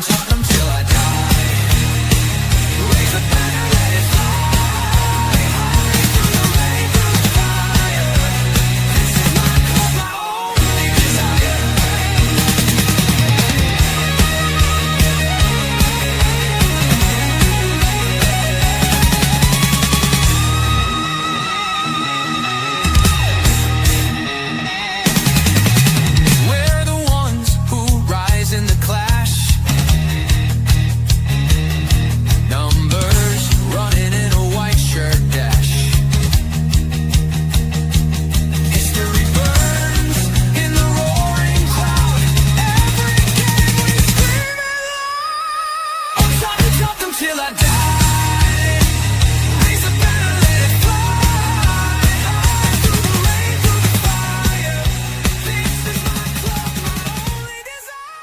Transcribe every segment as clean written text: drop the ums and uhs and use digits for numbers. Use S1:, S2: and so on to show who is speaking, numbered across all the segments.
S1: Tottenham till I die. Raise a banner, let it fly. Hurry through the rain, through the fire. This is my club, my only desire. We're the ones who rise in the clash. Numbers running in a white shirt dash. History burns in the roaring crowd. Every game we scream it loud. I'm trying to jump them till I die. Raise a banner, let it fly. Through the rain, through the fire. This is my club, my only desire.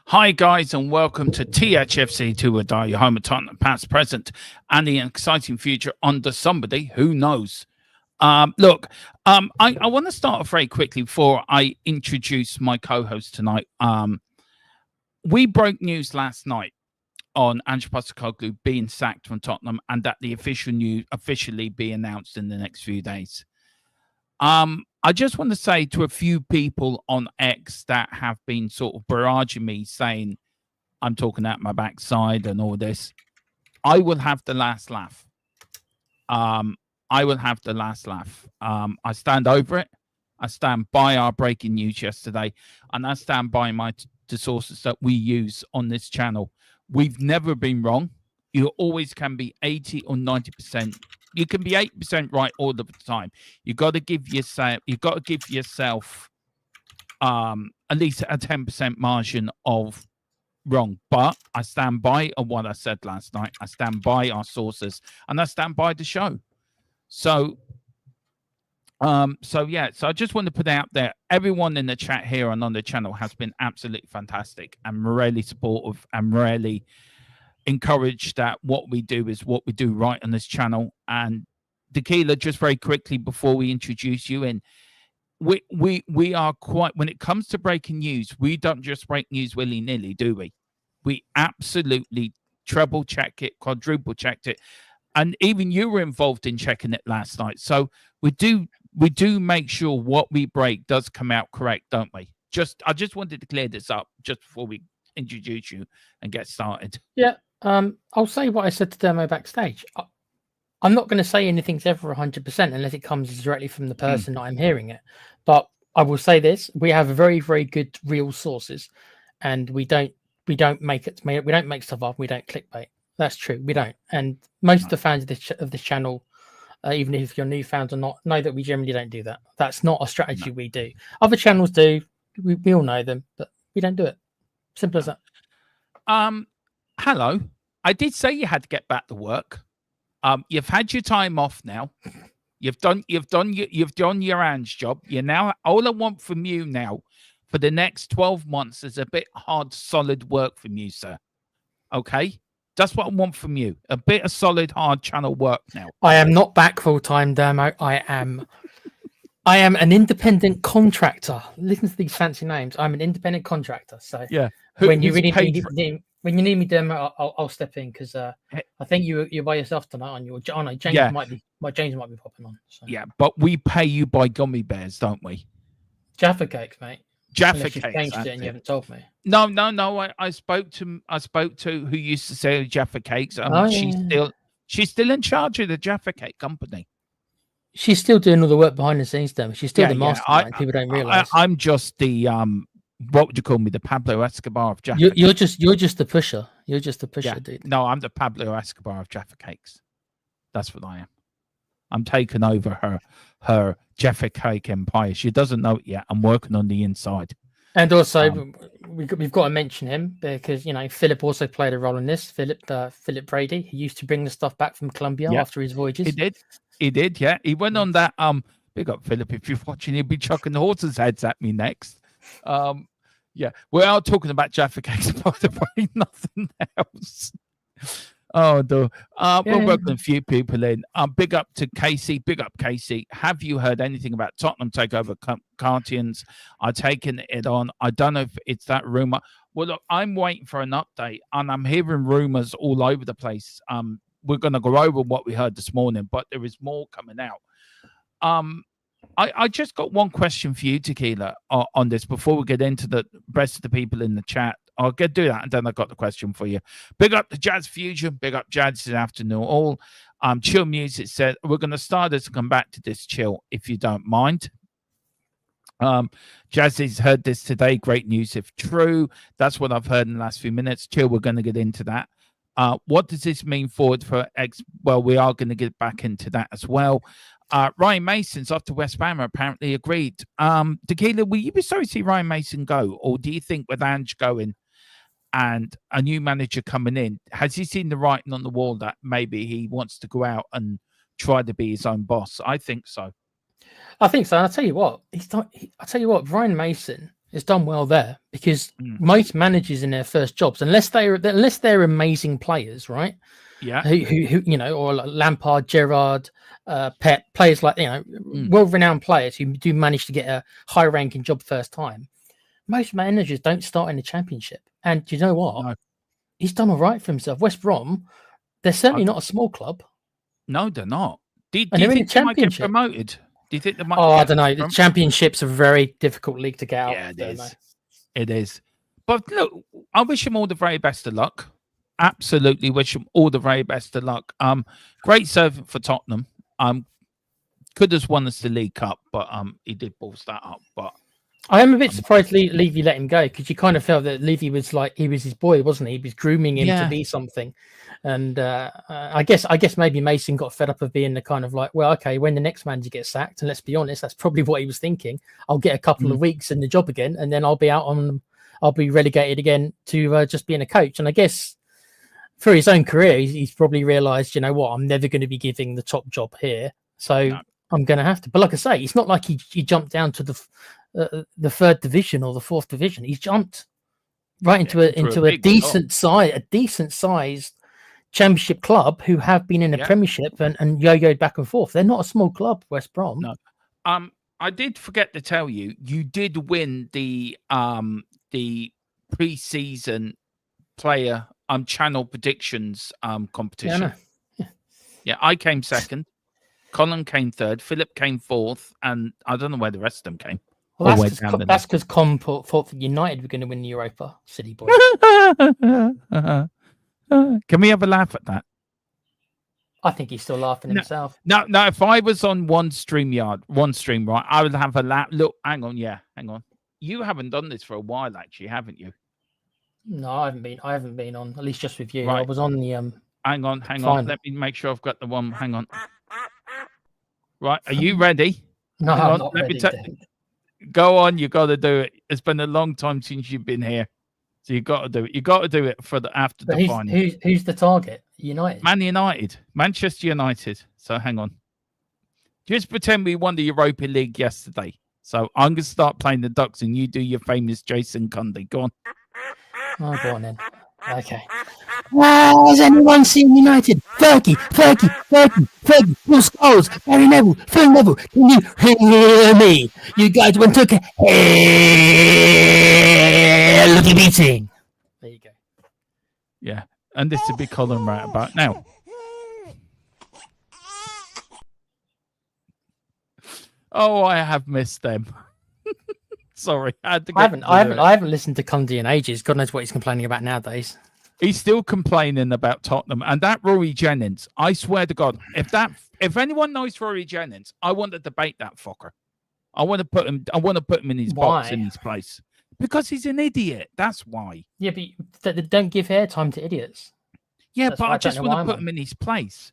S2: Hi guys, and welcome to THFC To or Die, your home of Tottenham past, present, and the exciting future under somebody who knows. Look, I want to start off very quickly before I introduce my co-host tonight. We broke news last night on Ange Postecoglou being sacked from Tottenham, and that the official news officially be announced in the next few days. I just want to say to a few people on X that have been sort of barraging me saying I'm talking out my backside and all this, I will have the last laugh. I will have the last laugh. I stand over it. I stand by our breaking news yesterday, and I stand by the sources that we use on this channel. We've never been wrong. You always can be 80 or 90%. You can be 8% right all the time. You got to give yourself at least a 10% margin of wrong. But I stand by what I said last night. I stand by our sources, and I stand by the show. So yeah. So I just want to put out there, everyone in the chat here and on the channel has been absolutely fantastic and really supportive and really encouraged that what we do is what we do right on this channel. And Tequila, just very quickly before we introduce you in, we are quite, when it comes to breaking news, we don't just break news willy-nilly, do we? We absolutely treble check it, quadruple checked it, and even you were involved in checking it last night. So we do make sure what we break does come out correct, don't we? I just wanted to clear this up just before we introduce you and get started.
S3: Yeah. I'll say what I said to Demo backstage. I'm not going to say anything's ever 100% unless it comes directly from the person that I'm hearing it. But I will say this: we have very, very good real sources, and we don't make stuff up. We don't clickbait. That's true. We don't. And most of the fans of this channel, even if you're new fans or not, know that we generally don't do that. That's not a strategy we do. Other channels do. We all know them, but we don't do it. Simple as that.
S2: Hello. I did say you had to get back to work. You've had your time off now. You've done your Ange job. You now, all I want from you now for the next 12 months is a bit hard, solid work from you, sir. Okay? That's what I want from you. A bit of solid, hard channel work now.
S3: I am not back full time, Demo. I am an independent contractor. Listen to these fancy names. I'm an independent contractor. So
S2: yeah,
S3: when you really need me, Demo, I'll step in, because I think you're by yourself tonight on your. Oh no, James might be popping on. So.
S2: Yeah, but we pay you by gummy bears, don't we?
S3: Jaffa cakes, mate.
S2: Jaffa
S3: cakes. Changed it and you haven't told me.
S2: No. I spoke to who used to sell Jaffa cakes. She's still in charge of the Jaffa cake company.
S3: She's still doing all the work behind the scenes, Demo. She's still the mastermind. People don't realize.
S2: I'm just the what would you call me? The Pablo Escobar of Jaffa.
S3: You're just the pusher. You're just the pusher, dude.
S2: No, I'm the Pablo Escobar of Jaffa cakes. That's what I am. I'm taking over her Jaffa cake empire. She doesn't know it yet. I'm working on the inside.
S3: And also, we've got to mention him because, Philip also played a role in this. Philip Brady, he used to bring the stuff back from Colombia after his voyages.
S2: He did, yeah. He went on that. Big up, Philip. If you're watching, he'll be chucking the horses' heads at me next. Yeah, we are talking about Jaffa cakes, by the way, nothing else. Oh, no. We're
S3: Yeah.
S2: welcome a few people in. Big up to Casey. Big up, Casey. Have you heard anything about Tottenham takeover Guardians? Are taking it on. I don't know if it's that rumor. Well, look, I'm waiting for an update, and I'm hearing rumors all over the place. We're going to go over what we heard this morning, but there is more coming out. I just got one question for you, Tequila, on this before we get into the rest of the people in the chat. I'll do that, and then I got the question for you. Big up to Jazz Fusion. Big up Jazz this afternoon. All Chill Music said we're going to start this and come back to this, Chill, if you don't mind. Jazz has heard this today. Great news if true. That's what I've heard in the last few minutes. Chill, we're going to get into that. What does this mean forward for X? Well, we are going to get back into that as well. Ryan Mason's off to West Ham, apparently agreed. Tequila, will you be sorry to see Ryan Mason go? Or do you think with Ange going and a new manager coming in, has he seen the writing on the wall that maybe he wants to go out and try to be his own boss? I think so.
S3: I think so. And I'll tell you what, Ryan Mason has done well there because most managers in their first jobs, unless they're amazing players, right?
S2: Yeah.
S3: Who or like Lampard, Gerrard, Pep, players like, well-renowned players who do manage to get a high-ranking job first time. Most managers don't start in the Championship. And do you know what?
S2: No.
S3: He's done all right for himself. West Brom, they're certainly not a small club.
S2: No, they're not. Do you
S3: they're in
S2: think
S3: the
S2: they might get
S3: Championship.
S2: promoted? Do you think they might?
S3: I don't know. The Championship's a very difficult league to get out.
S2: Yeah, it is. It is. But look, I wish him all the very best of luck. Absolutely wish him all the very best of luck. Great servant for Tottenham. Could have won us the League Cup, but he did balls that up. But
S3: I am a bit surprised Levy let him go because you kind of felt that Levy was like he was his boy, wasn't he? He was grooming him to be something. And I guess maybe Mason got fed up of being the kind of like, well, okay, when the next manager gets sacked, and let's be honest, that's probably what he was thinking. I'll get a couple of weeks in the job again, and then I'll be relegated again to just being a coach. And I guess for his own career, he's probably realised, you know what, I'm never going to be giving the top job here, so I'm going to have to. But like I say, it's not like he jumped down to the third division or the fourth division. He's jumped right into a decent sized Championship club who have been in the Premiership and yo-yoed back and forth. They're not a small club, West Brom.
S2: No. I did forget to tell you, you did win the pre-season player channel predictions competition. Yeah, I came second. Colin came third. Philip came fourth, and I don't know where the rest of them came.
S3: Well, that's because Con thought that United were going to win the Europa, silly boy.
S2: Can we have a laugh at that?
S3: I think he's still laughing himself.
S2: No. If I was on one stream, right, I would have a laugh. Look, hang on. You haven't done this for a while, actually, haven't you?
S3: No, I haven't been on, at least just with you.
S2: Right.
S3: I was on the
S2: Hang on. Let me make sure I've got the one. Hang on. Right, are you ready?
S3: No, I'm not ready.
S2: Go on, you got to do it. It's been a long time since you've been here, so you got to do it. You got to do it for after the final.
S3: Who's the target? United.
S2: Manchester United. So hang on. Just pretend we won the Europa League yesterday. So I'm gonna start playing the Ducks, and you do your famous Jason Cundy. Go on.
S3: Oh, go on then. Okay. Has anyone seen United? Fergie, Paul Scholes, Barry Neville, Phil Neville. Can you hear me? You guys went to a hell of a beating. There you go.
S2: Yeah, and this is a big Colin right about now. Oh, I have missed them. Sorry, I
S3: haven't listened to Cundy in ages. God knows what he's complaining about nowadays.
S2: He's still complaining about Tottenham and that Rory Jennings. I swear to God, if anyone knows Rory Jennings, I want to debate that fucker. I want to put him in his box in his place because he's an idiot. That's why.
S3: Yeah, but don't give airtime to idiots.
S2: Yeah, but I just want to put him in his place.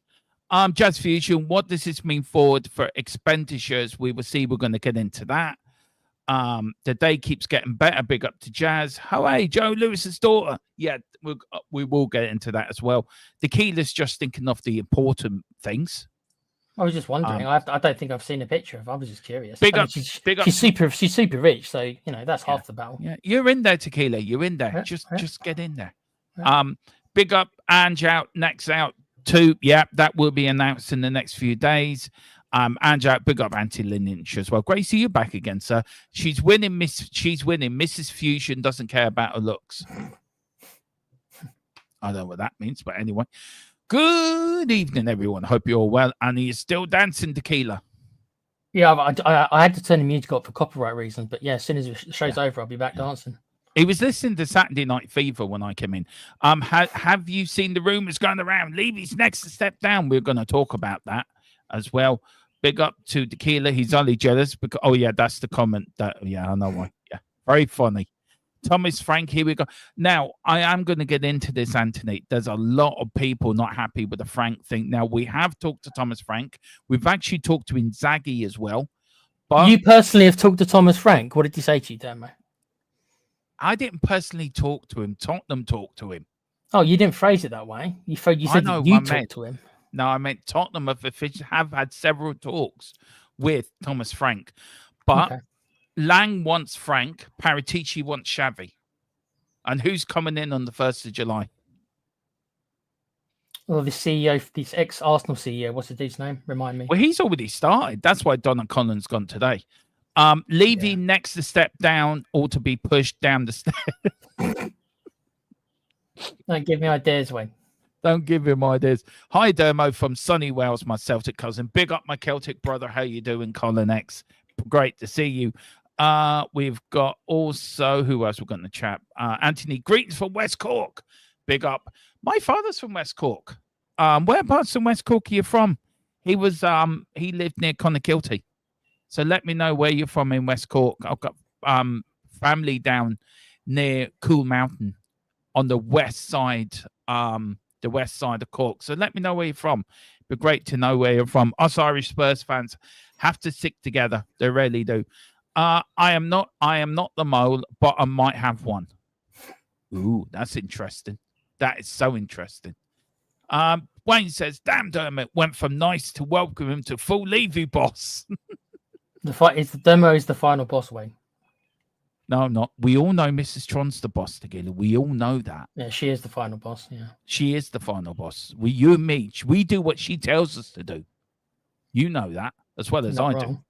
S2: Jazz Fusion, what does this mean forward for expenditures? We will see. We're going to get into that. The day keeps getting better. Big up to Jazz. Oh, hey, Joe Lewis's daughter. Yeah, we will get into that as well. Tequila's just thinking of the important things.
S3: I was just wondering. I don't think I've seen a picture of her. I was just curious.
S2: Big up.
S3: She's super rich, so you know that's half the battle.
S2: Yeah, you're in there, Tequila. You're in there. Just get in there. Big up Ange out, next out too. Yeah, that will be announced in the next few days. Ange out, big up Auntie Lynch as well. Great to see you back again, sir. She's winning, she's winning. Mrs. Fusion doesn't care about her looks. I don't know what that means, but anyway. Good evening, everyone. Hope you're all well. And he is still dancing tequila.
S3: Yeah, I had to turn the music off for copyright reasons, but yeah, as soon as the show's over, I'll be back dancing.
S2: He was listening to Saturday Night Fever when I came in. Have you seen the rumors going around? Levy's next to step down. We're going to talk about that as well. Big up to Tequila. He's only jealous because, oh yeah, that's the comment. I know why. Yeah, very funny. Thomas Frank, here we go. Now, I am going to get into this, Anthony. There's a lot of people not happy with the Frank thing. Now, we have talked to Thomas Frank. We've actually talked to Inzaghi as well. But
S3: you personally have talked to Thomas Frank. What did he say to you, Demo?
S2: I didn't personally talk to him. Tottenham talked to him.
S3: Oh, you didn't phrase it that way. You said you talked to him.
S2: No, I meant Tottenham have had several talks with Thomas Frank. But okay. Lang wants Frank. Paratici wants Xavi. And who's coming in on the 1st of July?
S3: Well, the CEO, this ex-Arsenal CEO, what's the dude's name? Remind me.
S2: Well, he's already started. That's why Donna Collins gone today. Levy next to step down or to be pushed down the stairs.
S3: Don't give me ideas, Wayne.
S2: Don't give him ideas. Hi, Dermo from sunny Wales, my Celtic cousin. Big up my Celtic brother. How you doing, Colin X? Great to see you. We've got also, who else we've got in the chat? Anthony, greetings from West Cork. Big up. My father's from West Cork. Whereabouts in West Cork are you from? He lived near Clonakilty. So let me know where you're from in West Cork. I've got family down near Cool Mountain on the west side of Cork. So let me know where you're from. It'd be great to know where you're from. Us Irish Spurs fans have to stick together. They really do. I am not the mole, but I might have one. Ooh, that's interesting. That is so interesting. Wayne says, damn, Dermot went from nice to welcome him to full Levy boss.
S3: The demo is the final boss, Wayne.
S2: No, I'm not. We all know Mrs. Tron's the boss together. We all know that.
S3: Yeah, she is the final boss. Yeah,
S2: she is the final boss. You and me, we do what she tells us to do. You know that as well as I do.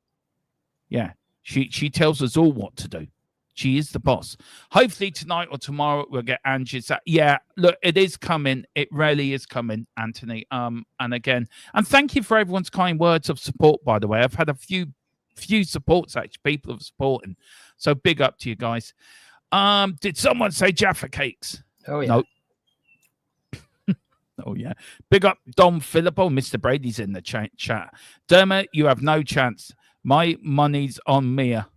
S2: Yeah, she tells us all what to do. She is the boss. Hopefully tonight or tomorrow we'll get Angie's. Yeah, look, it is coming. It really is coming, Anthony. And again, and thank you for everyone's kind words of support. By the way, I've had a few supports actually. People have supporting. So big up to you guys. Did someone say Jaffa cakes?
S3: Oh yeah.
S2: No. Oh yeah. Big up Dom Filippo. Mr. Brady's in the chat. Dermot, you have no chance. My money's on Mia.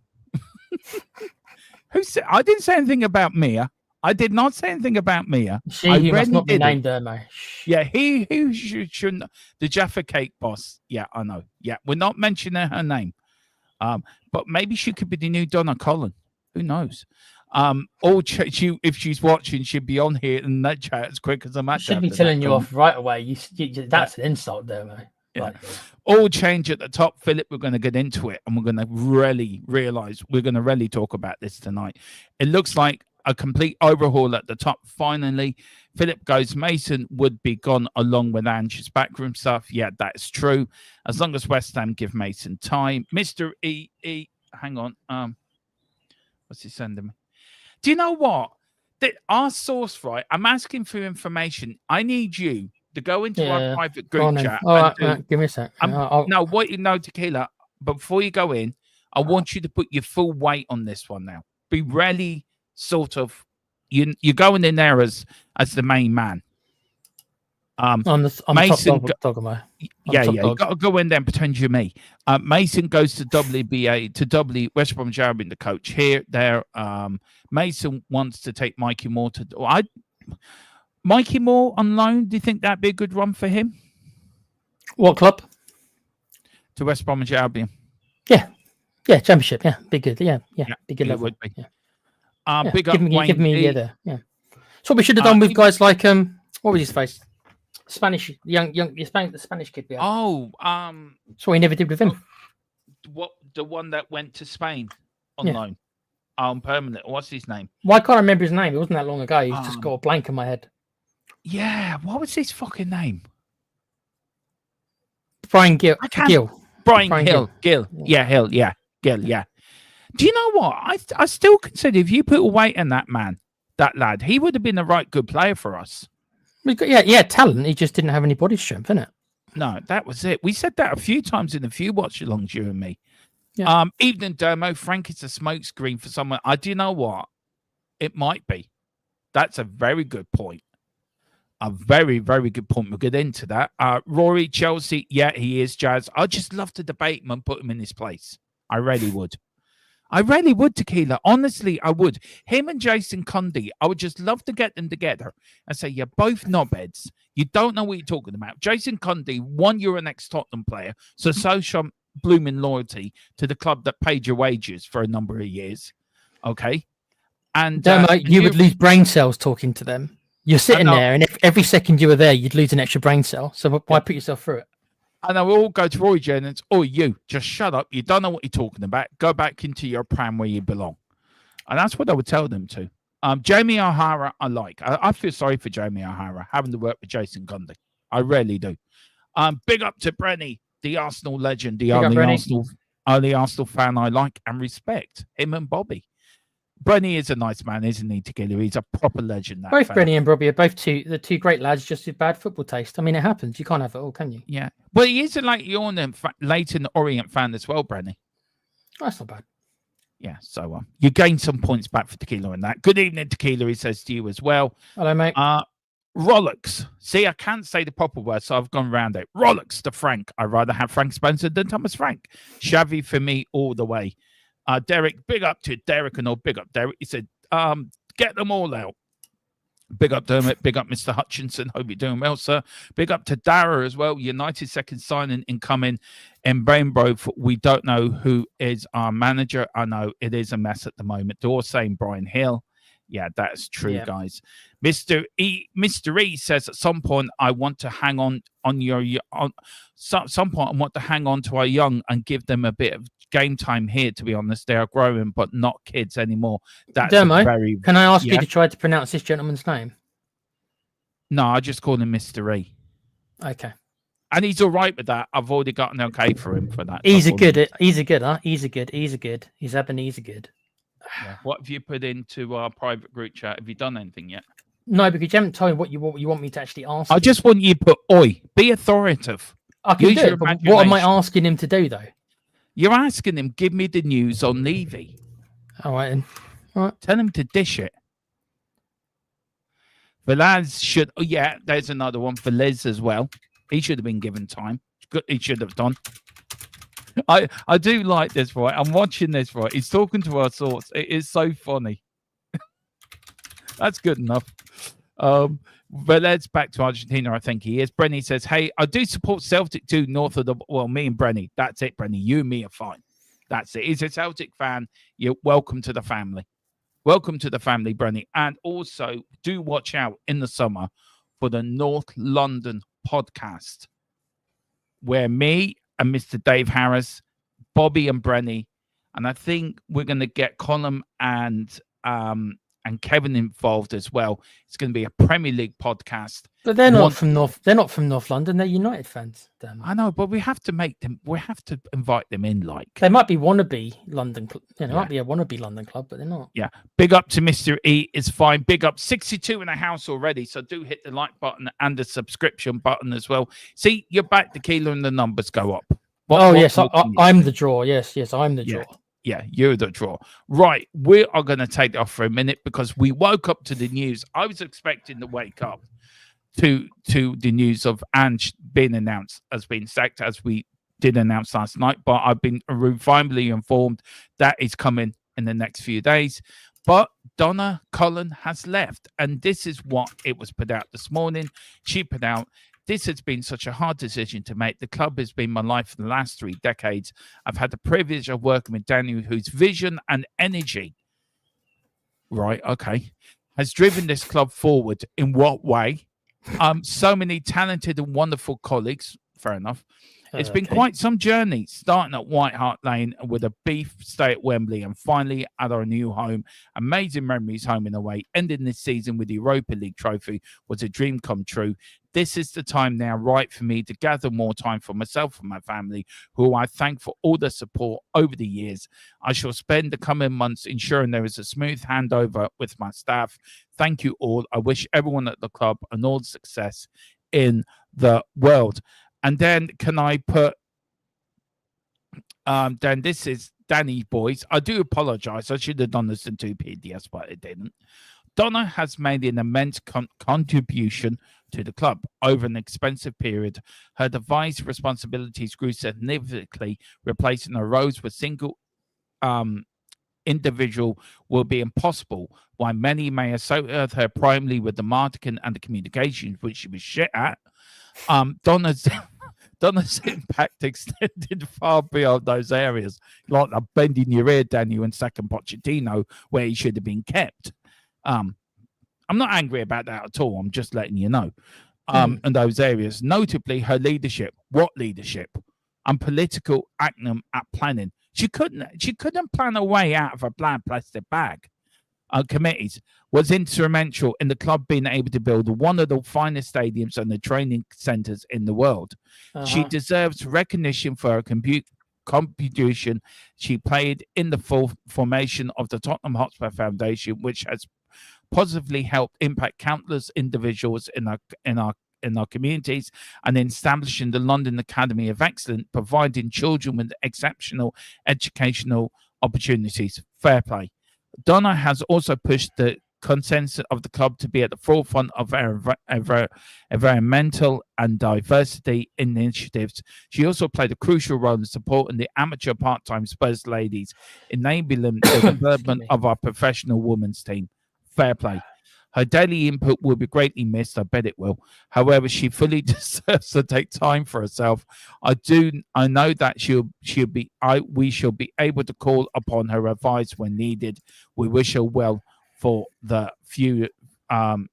S2: Who said? I didn't say anything about Mia. I did not say anything about Mia.
S3: He must not be named Dermot.
S2: Yeah, he shouldn't. The Jaffa cake boss. Yeah, I know. Yeah, we're not mentioning her name. But maybe she could be the new Donna Cullen. Who knows? Or if she's watching, she'd be on here in that chat as quick as a match.
S3: Should be telling you off right away. That's an insult, there, mate.
S2: Yeah. All change at the top, Philip. We're going to get into it, and we're going to really realize we're going to really talk about this tonight. It looks like a complete overhaul at the top. Finally, Philip goes. Mason would be gone along with Ange's backroom stuff. Yeah, that's true. As long as West Ham give Mason time. Mr. E, hang on. What's he sending me? Do you know what? Our source, right? I'm asking for information. I need you to go into our private group chat.
S3: All right, give me a sec.
S2: No, what you know, Tequila, but before you go in, I want you to put your full weight on this one now. Be really sort of, you're going in there as the main man. Mason,
S3: you
S2: got to go in there and pretend you're me. Mason goes to WBA, to W West Bromwich Albion, the coach here, there. Mason wants to take Mikey Moore to. Mikey Moore on loan. Do you think that'd be a good run for him?
S3: What club?
S2: To West Bromwich Albion.
S3: Yeah, Championship. Yeah, be good. Yeah, be good level.
S2: Would be.
S3: Yeah.
S2: Big up Wayne.
S3: Give me yeah. So we should have done with guys like what was his face? Spanish the Spanish kid. Yeah.
S2: Oh,
S3: so we never did with him.
S2: What, the one that went to Spain on loan? Permanent. What's his name?
S3: Well, I can't remember his name. It wasn't that long ago. He's just got a blank in my head.
S2: Yeah, what was his fucking name?
S3: Brian Gill.
S2: I can't-
S3: Gill.
S2: Brian Hill. Gill. Yeah, Hill. Yeah, Gill. Yeah. Do you know what? I still consider if you put a weight on that man, that lad, he would have been a right good player for us.
S3: Yeah, talent. He just didn't have any body strength, innit?
S2: No, that was it. We said that a few times in a few watch-alongs, you and me.
S3: Yeah.
S2: Evening, Dermo. Frank is a smokescreen for someone. Do you know what? It might be. That's a very good point. A very, very good point. We'll get into that. Rory, Chelsea. Yeah, he is, Jazz. I'd just love to debate him and put him in his place. I really would. I really would, Tequila. Honestly, I would. Him and Jason Cundy, I would just love to get them together and say, you're both knobheads. You don't know what you're talking about. Jason Cundy, one, you're an ex-Tottenham player, so some blooming loyalty to the club that paid your wages for a number of years. Okay? And
S3: you would lose brain cells talking to them. You're sitting there, and if every second you were there, you'd lose an extra brain cell. So why put yourself through it?
S2: And I will all go to Roy J and it's, oh, you, just shut up. You don't know what you're talking about. Go back into your pram where you belong. And that's what I would tell them to. Jamie O'Hara, I like. I feel sorry for Jamie O'Hara having to work with Jason Cundy. I really do. Big up to Brenny, the Arsenal legend, the only Arsenal fan I like and respect. Him and Bobby. Brenny is a nice man, isn't he, Tequila? He's a proper legend.
S3: Both Brenny and Bobby are both the two great lads, just with bad football taste. I mean, it happens. You can't have it all, can you?
S2: Yeah. But he is a Leighton Orient fan as well, Brenny.
S3: That's not bad.
S2: Yeah, so you gain some points back for Tequila in that. Good evening, Tequila, he says to you as well.
S3: Hello, mate.
S2: Rollocks. See, I can't say the proper word, so I've gone round it. Rollocks to Frank. I'd rather have Frank Spencer than Thomas Frank. Shavy for me all the way. Derek, big up to Derek and all. Big up, Derek. He said, get them all out. Big up, Dermot. Big up, Mr. Hutchinson. Hope you're doing well, sir. Big up to Dara as well. United second signing incoming in Bainbro. We don't know who is our manager. I know it is a mess at the moment. They're all saying Brian Hill. Yeah, that's true, guys. Mr. E says at some point I want to hang on some point I want to hang on to our young and give them a bit of game time here. To be honest, they are growing, but not kids anymore. That's
S3: Dermo, can I ask you to try to pronounce this gentleman's name?
S2: No, I just call him Mr. E.
S3: Okay.
S2: And he's all right with that. I've already got an okay for him for that.
S3: He's a good, huh? He's a good. He's Ebenezer good.
S2: Yeah. What have you put into our private group chat? Have you done anything yet?
S3: No, because you haven't told me what you want me to actually ask.
S2: I just want you to put oi. Be authoritative.
S3: I can do it, but what am I asking him to do though?
S2: You're asking him, give me the news on Levy.
S3: All right, then. All right.
S2: Tell him to dish it. Velaz should. Oh yeah, there's another one for Liz as well. He should have been given time. Good, he should have done. I do like this, right? I'm watching this, right? He's talking to our thoughts. It is so funny. That's good enough. But let's back to Argentina. I think he is. Brenny says, hey, I do support Celtic too, north of the... Well, me and Brenny. That's it, Brenny. You and me are fine. That's it. He's a Celtic fan. You're welcome to the family. Welcome to the family, Brenny. And also, do watch out in the summer for the North London podcast, where me and Mr. Dave Harris, Bobby and Brenny, and I think we're going to get Colin and Kevin involved as well. It's going to be a Premier League podcast.
S3: But they're not from North. They're not from North London. They're United fans. Damn.
S2: I know, but we have to make them. We have to invite them in. Like
S3: they might be wannabe London. Might be a wannabe London club, but they're not.
S2: Yeah. Big up to Mr. E. It's fine. Big up 62 in the house already. So do hit the like button and the subscription button as well. See, you're back, Tequila, and the numbers go up.
S3: Yes, I'm the draw. Yes, I'm the draw.
S2: Yeah, you're the draw. Right, we are going to take off for a minute because we woke up to the news. I was expecting to wake up to the news of Ange being announced as being sacked, as we did announce last night. But I've been finally informed that is coming in the next few days. But Donna Cullen has left, and this is what it was put out this morning. She put out, this has been such a hard decision to make. The club has been my life for the last 3 decades. I've had the privilege of working with Daniel, whose vision and energy, right, okay, has driven this club forward. In what way? So many talented and wonderful colleagues, fair enough. It's been
S3: Okay.
S2: quite some journey, starting at White Hart Lane with a beef stay at Wembley and finally at our new home. Amazing memories home and away. Ending this season with the Europa League trophy was a dream come true. This is the time now right for me to gather more time for myself and my family, who I thank for all the support over the years. I shall spend the coming months ensuring there is a smooth handover with my staff. Thank you all. I wish everyone at the club and all the success in the world. And then can I put, then this is Danny Boys. I do apologize. I should have done this in 2 PDS, but I didn't. Donna has made an immense contribution to the club over an expensive period. Her devised responsibilities grew significantly, replacing her roles with single individual will be impossible. While many may associate her primarily with the marketing and the communications, which she was shit at, Donna's impact extended far beyond those areas, like bending your ear, Daniel, and second Pochettino, where he should have been kept. I'm not angry about that at all. I'm just letting you know. In those areas, notably her leadership. What leadership? And political acumen at planning. She couldn't plan a way out of a bland plastic bag. Committees was instrumental in the club being able to build one of the finest stadiums and the training centres in the world. She deserves recognition for her contribution she played in the full formation of the Tottenham Hotspur Foundation, which has positively helped impact countless individuals in our communities, and establishing the London Academy of Excellence, providing children with exceptional educational opportunities. Fair play. Donna has also pushed the consensus of the club to be at the forefront of environmental and diversity initiatives. She also played a crucial role in supporting the amateur part-time Spurs ladies, enabling the development of our professional women's team. Fair play. Her daily input will be greatly missed. I bet it will. However, she fully deserves to take time for herself. I know that we shall be able to call upon her advice when needed. We wish her well for the future. Can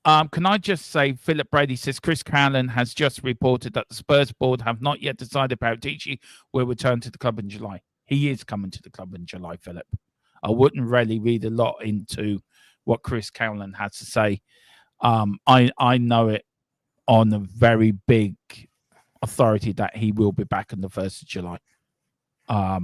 S2: I just say, Philip Brady says Chris Callen has just reported that the Spurs board have not yet decided about Tici will return to the club in July. He is coming to the club in July, Philip. I wouldn't really read a lot into what Chris Callen had to say. I know it on a very big authority that he will be back on the 1st of July. But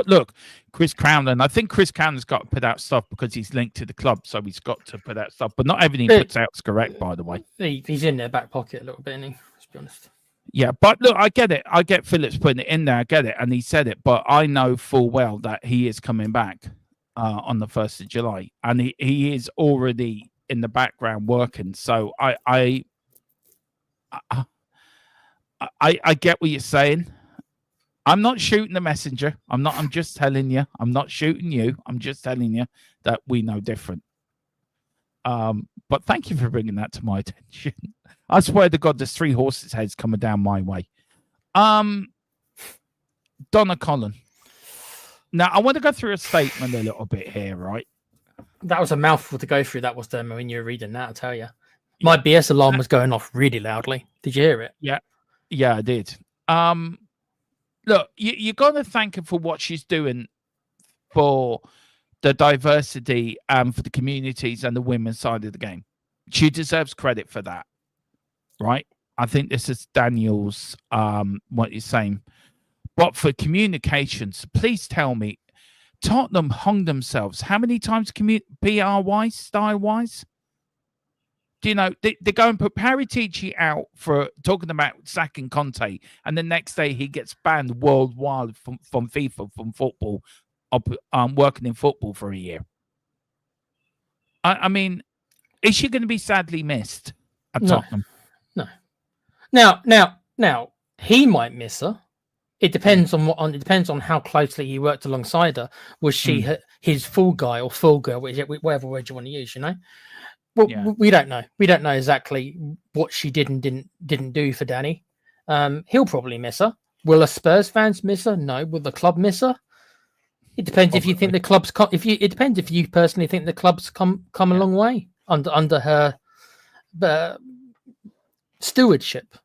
S2: look, Chris Callen, I think Chris Callen's got to put out stuff because he's linked to the club, so he's got to put out stuff. But not everything he puts out is correct, by the way.
S3: He's in their back pocket a little bit, isn't he? Let's be honest.
S2: Yeah, but look, I get it. I get Phillips putting it in there. I get it. And he said it. But I know full well that he is coming back on the 1st of July. And he is already in the background working. So I get what you're saying. I'm not shooting the messenger. I'm just telling you. I'm not shooting you. I'm just telling you that we know different. But thank you for bringing that to my attention. I swear to God, there's 3 horses' heads coming down my way. Donna Cullen. Now, I want to go through a statement a little bit here, right?
S3: That was a mouthful to go through. That was them when you were reading that, I'll tell you. My BS alarm was going off really loudly. Did you hear it?
S2: Yeah, I did. Look, you got to thank her for what she's doing for the diversity and for the communities and the women's side of the game. She deserves credit for that, right? I think this is Daniel's, what you're saying. But for communications, please tell me, Tottenham hung themselves how many times PR-wise, style-wise? Do you know, they go and put Paratici out for talking about sacking Conte, and the next day he gets banned worldwide from FIFA, from football, working in football for a year. I mean, is she going to be sadly missed at Tottenham?
S3: No. Now, he might miss her. It depends on how closely he worked alongside her. Was she his full guy or full girl, whatever word you want to use? You know. Well, yeah. We don't know. We don't know exactly what she did and didn't do for Danny. He'll probably miss her. Will the Spurs fans miss her? No. Will the club miss her? It depends if you think the club's. It depends if you personally think the club's come a long way under her stewardship.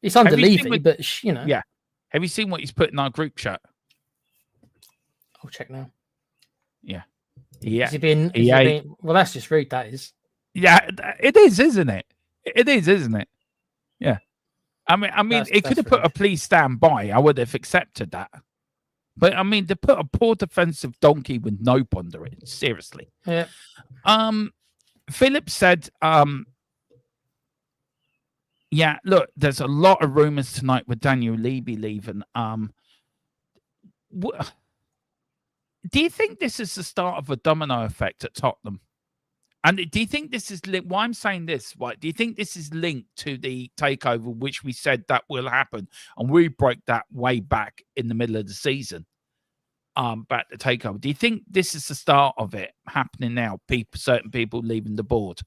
S3: It's under
S2: Have you seen
S3: Levy,
S2: what-
S3: but you know.
S2: Yeah. Have you seen what he's put in our group chat?
S3: I'll check now.
S2: Yeah.
S3: Is he being? Well, that's just rude. That is.
S2: Yeah, it is, isn't it? It is, isn't it? Yeah. I mean, it could have put a please stand by. I would have accepted that. But I mean, to put a poor defensive donkey with no under it, seriously.
S3: Yeah.
S2: Philip said, yeah, look, there's a lot of rumors tonight with Daniel Levy leaving. Do you think this is the start of a domino effect at Tottenham? And do you think this is why I'm saying this? Right? Do you think this is linked to the takeover, which we said that will happen, and we broke that way back in the middle of the season? Back the takeover. Do you think this is the start of it happening now? Certain people leaving the board.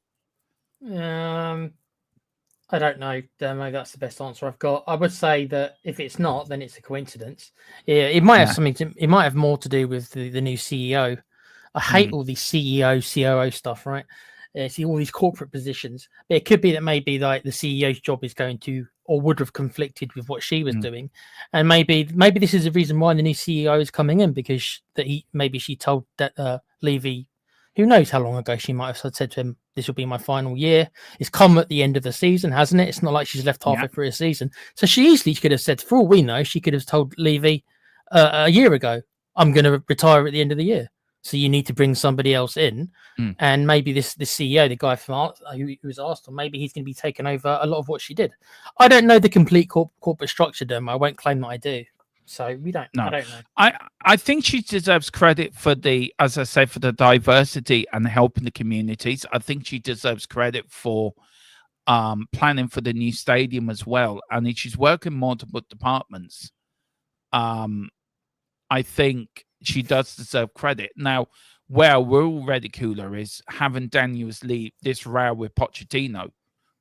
S3: I don't know. Maybe that's the best answer I've got. I would say that if it's not, then it's a coincidence. Yeah, it might have something. It might have more to do with the new CEO. I hate all these CEO, COO stuff, right? See all these corporate positions. But it could be that maybe like the CEO's job is going to or would have conflicted with what she was doing, and maybe this is the reason why the new CEO is coming in, because she told that Levy. Who knows how long ago she might have said to him, "This will be my final year." It's come at the end of the season, hasn't it? It's not like she's left halfway through a season. So she easily could have said, for all we know, she could have told Levy a year ago, "I'm going to retire at the end of the year. So you need to bring somebody else in." And maybe this CEO, the guy from who was Arsenal, maybe he's going to be taking over a lot of what she did. I don't know the complete corporate structure, I won't claim that I do. So we don't. No. I don't know.
S2: I think she deserves credit for as I say, for the diversity and helping the communities. I think she deserves credit for planning for the new stadium as well. And she's working multiple departments. I think she does deserve credit. Now, where we'll ridicule her is having Daniels leave this row with Pochettino,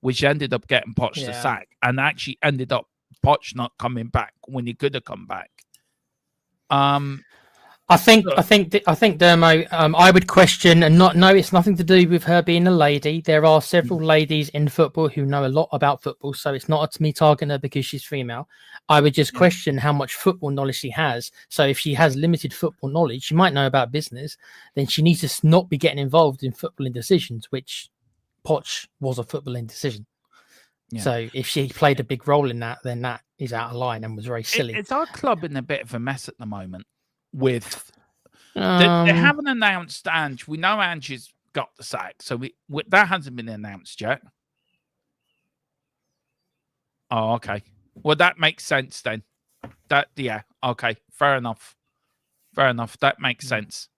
S2: which ended up getting Poch the sack, and actually ended up Poch not coming back when he could have come back.
S3: I think, Dermo, I would question and not know it's nothing to do with her being a lady. There are several ladies in football who know a lot about football, so it's not to me targeting her because she's female. I would just question how much football knowledge she has. So if she has limited football knowledge, she might know about business, then she needs to not be getting involved in footballing decisions, which Poch was a footballing decision. Yeah. So if she played a big role in that, then that is out of line and was very silly.
S2: It's our club in a bit of a mess at the moment. With they haven't announced Ange. We know Ange has got the sack, so that hasn't been announced yet. Oh, okay. Well, that makes sense then. Okay, fair enough. That makes sense.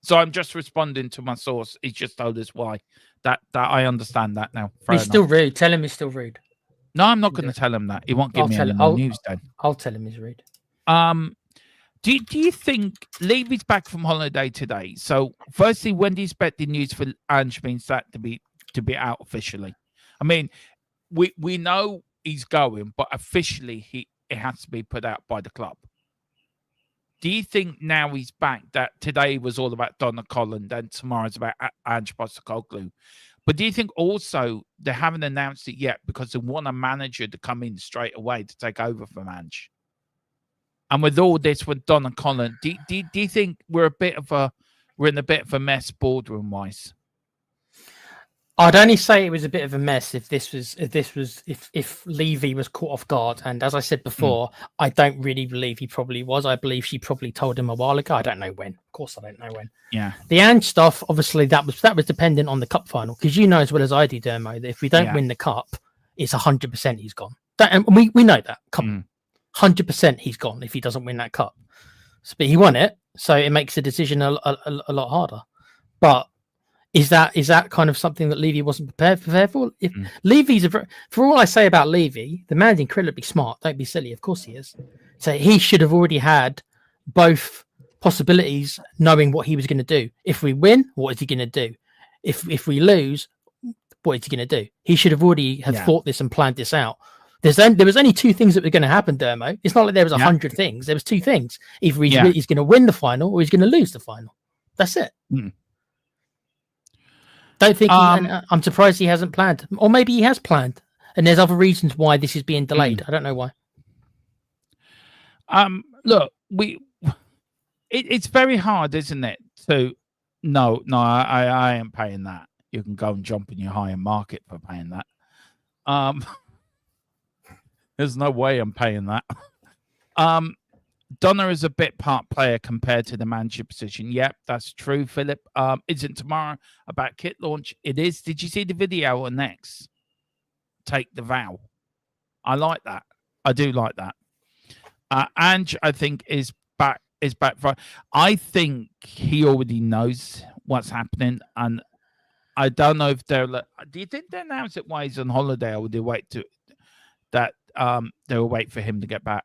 S2: So I'm just responding to my source. He just told us why. That I understand that now.
S3: He's still rude. Tell him he's still rude.
S2: No, I'm not going to tell him that. He won't give me any more news then.
S3: I'll tell him he's rude.
S2: Do you think Levy's back from holiday today? So, firstly, when do you expect the news for Ange being sacked to be out officially? I mean, we know he's going, but officially it has to be put out by the club. Do you think now he's back that today was all about Donna Cullen, then tomorrow's about Ange Postecoglou? But do you think also they haven't announced it yet because they want a manager to come in straight away to take over from Ange? And with all this, with Donna Cullen, do you think we're in a bit of a mess boardroom wise?
S3: I'd only say it was a bit of a mess if Levy was caught off guard. And as I said before, I don't really believe he probably was. I believe she probably told him a while ago. I don't know when. Of course, I don't know when.
S2: Yeah.
S3: The Ange stuff, obviously, that was dependent on the cup final, because you know as well as I do, Dermo, that if we don't win the cup, it's 100% he's gone. And we know that. 100% he's gone if he doesn't win that cup. But he won it, so it makes the decision a lot harder. But is that kind of something that Levy wasn't prepared for? If Levy's for all I say about Levy, the man's incredibly smart. Don't be silly. Of course he is. So he should have already had both possibilities, knowing what he was going to do. If we win, what is he going to do? If we lose, what is he going to do? He should have already thought this and planned this out. There was only two things that were going to happen, Dermo. It's not like there was 100 things. There was two things. Either he's going to win the final or he's going to lose the final. That's it. Don't think I'm surprised he hasn't planned, or maybe he has planned, and there's other reasons why this is being delayed. I don't know why.
S2: Look, it's very hard, isn't it? To no, I ain't paying that. You can go and jump in your higher market for paying that. There's no way I'm paying that. Donna is a bit part player compared to the manager position. Yep, that's true, Philip. Isn't tomorrow about kit launch? It is. Did you see the video on X? Take the vow. I like that. I do like that. Ange, I think, is back for. I think he already knows what's happening, and I don't know if they're. Do you think they announce it while he's on holiday, or would they wait to that? They'll wait for him to get back.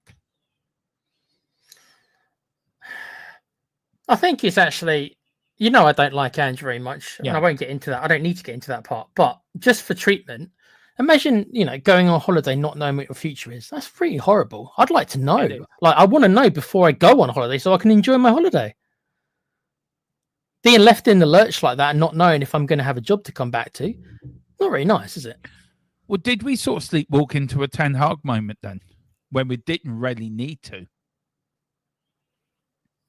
S3: I think it's actually, I don't like Ange very much, and I won't get into that. I don't need to get into that part, but just for treatment, imagine, going on holiday not knowing what your future is. That's pretty horrible. I'd like to know. Like, I want to know before I go on holiday so I can enjoy my holiday. Being left in the lurch like that and not knowing if I'm going to have a job to come back to, not very nice, is it?
S2: Well, did we sort of sleepwalk into a Ten Hag moment then, when we didn't really need to?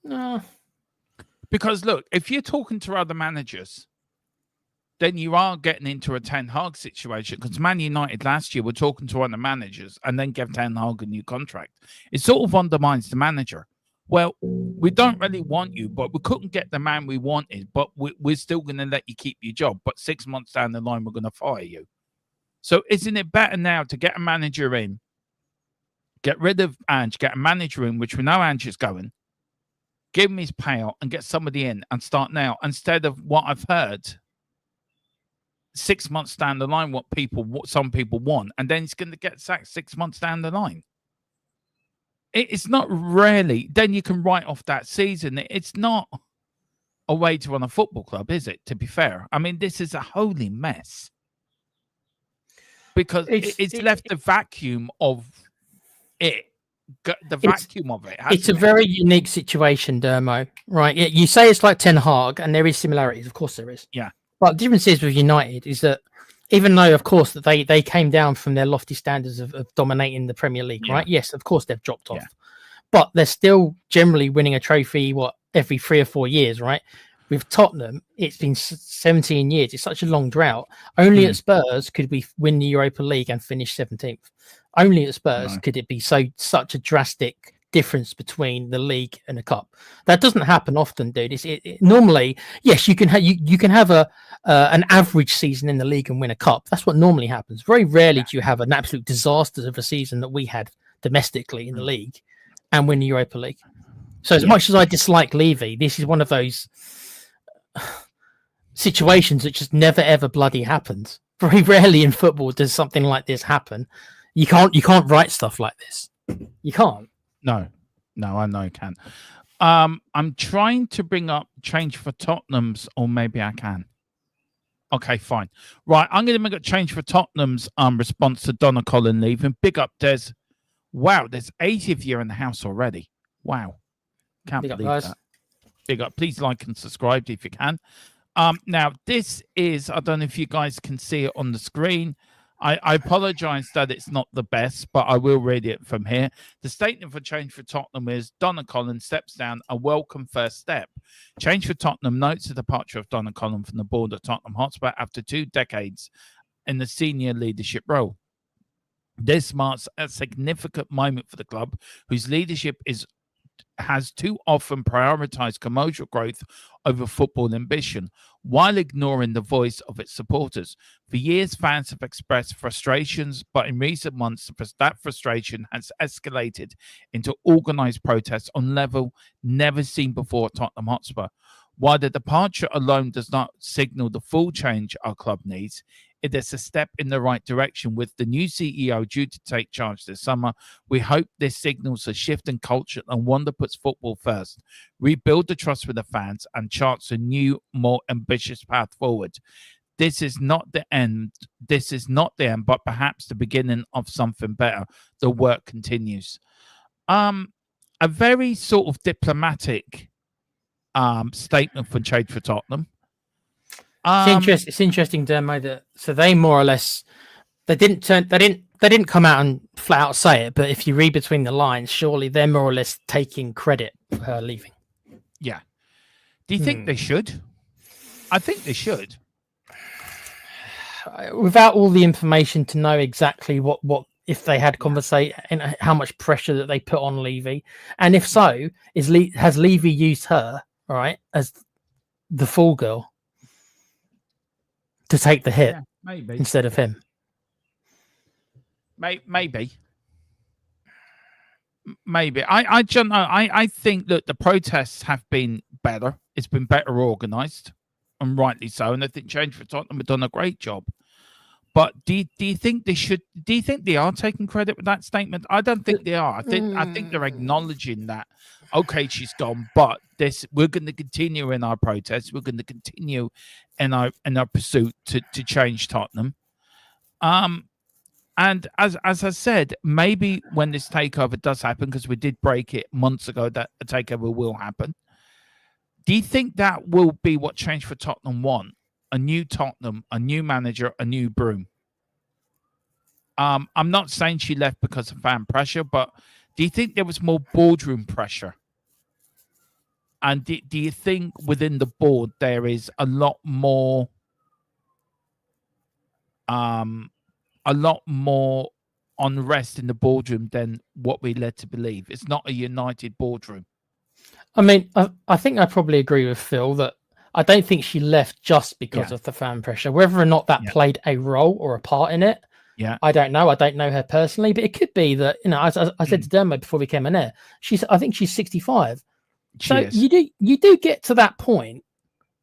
S3: No.
S2: Because look, if you're talking to other managers, then you are getting into a Ten Hag situation. Because Man United last year were talking to other managers and then gave Ten Hag a new contract. It sort of undermines the manager. Well, we don't really want you, but we couldn't get the man we wanted, but we're still going to let you keep your job. But 6 months down the line, we're going to fire you. So isn't it better now to get a manager in, get rid of Ange, get a manager in, which we know Ange is going, give him his payout and get somebody in and start now, instead of what I've heard 6 months down the line, what some people want, and then he's going to get sacked 6 months down the line. It's not really, then you can write off that season. It's not a way to run a football club, is it, to be fair? I mean, this is a holy mess. Because it's left the vacuum of it. The vacuum of it.
S3: It's a very unique situation, Dermo, right? You say it's like Ten Hag, and there is similarities. Of course there is.
S2: Yeah.
S3: But the difference is with United is that even though, of course, that they came down from their lofty standards of dominating the Premier League, right? Yes, of course, they've dropped off. But they're still generally winning a trophy, every 3 or 4 years, right? With Tottenham, it's been 17 years. It's such a long drought. Only at Spurs could we win the Europa League and finish 17th. Only at Spurs could it be such a drastic difference between the league and the cup. That doesn't happen often, dude. Normally, yes, you can have an average season in the league and win a cup. That's what normally happens. Very rarely do you have an absolute disaster of a season that we had domestically in the league and win the Europa League. So as much as I dislike Levy, this is one of those situations that just never ever bloody happens. Very rarely in football does something like this happen. You can't write stuff like this. You can't.
S2: No, I know you can. I'm trying to bring up change for Tottenham's, or maybe I can. Okay, fine. Right, I'm going to make a change for Tottenham's response to Donna Cullen leaving. Big up, Des. Wow, there's 80 of you in the house already. Wow. Can't believe that. Big up. Please like and subscribe if you can. Now, this is, I don't know if you guys can see it on the screen. I apologize that it's not the best, but I will read it from here. The statement for change for Tottenham is Donna Cullen steps down, a welcome first step. Change for Tottenham notes the departure of Donna Cullen from the board of Tottenham Hotspur after 2 decades in the senior leadership role. This marks a significant moment for the club, whose leadership has too often prioritized commercial growth over football ambition, while ignoring the voice of its supporters. For years, fans have expressed frustrations, but in recent months, that frustration has escalated into organized protests on level never seen before at Tottenham Hotspur. While the departure alone does not signal the full change our club needs, it is a step in the right direction. With the new CEO due to take charge this summer, we hope this signals a shift in culture and one that puts football first, rebuild the trust with the fans, and charts a new, more ambitious path forward. This is not the end. But perhaps the beginning of something better. The work continues. A very sort of diplomatic statement from change for Tottenham.
S3: It's interesting, Dermo, that so they more or less they didn't come out and flat out say it, but if you read between the lines, surely they're more or less taking credit for her leaving.
S2: Yeah. Do you think they should? I think they should.
S3: Without all the information to know exactly what if they had conversation and how much pressure that they put on Levy, and if so, has Levy used her as the fall girl to take the hit
S2: maybe
S3: instead of him?
S2: Maybe. I don't know. I think that the protests have been better. It's been better organised, and rightly so. And I think Change for Tottenham have done a great job. But do you think they should? Do you think they are taking credit with that statement? I don't think they are. I think they're acknowledging that. Okay, she's gone, but we're going to continue in our protests. We're going to continue in our pursuit to change Tottenham. And as I said, maybe when this takeover does happen, because we did break it months ago that a takeover will happen. Do you think that will be what Change for Tottenham want? A new Tottenham, a new manager, a new Broom. I'm not saying she left because of fan pressure, but do you think there was more boardroom pressure? And do you think within the board there is a lot more unrest in the boardroom than what we led to believe? It's not a united boardroom.
S3: I mean, I think I probably agree with Phil that I don't think she left just because of the fan pressure. Whether or not that played a role or a part in it, I don't know. I don't know her personally, but it could be that, as I said to Dermo before we came in there, I think she's 65. You do get to that point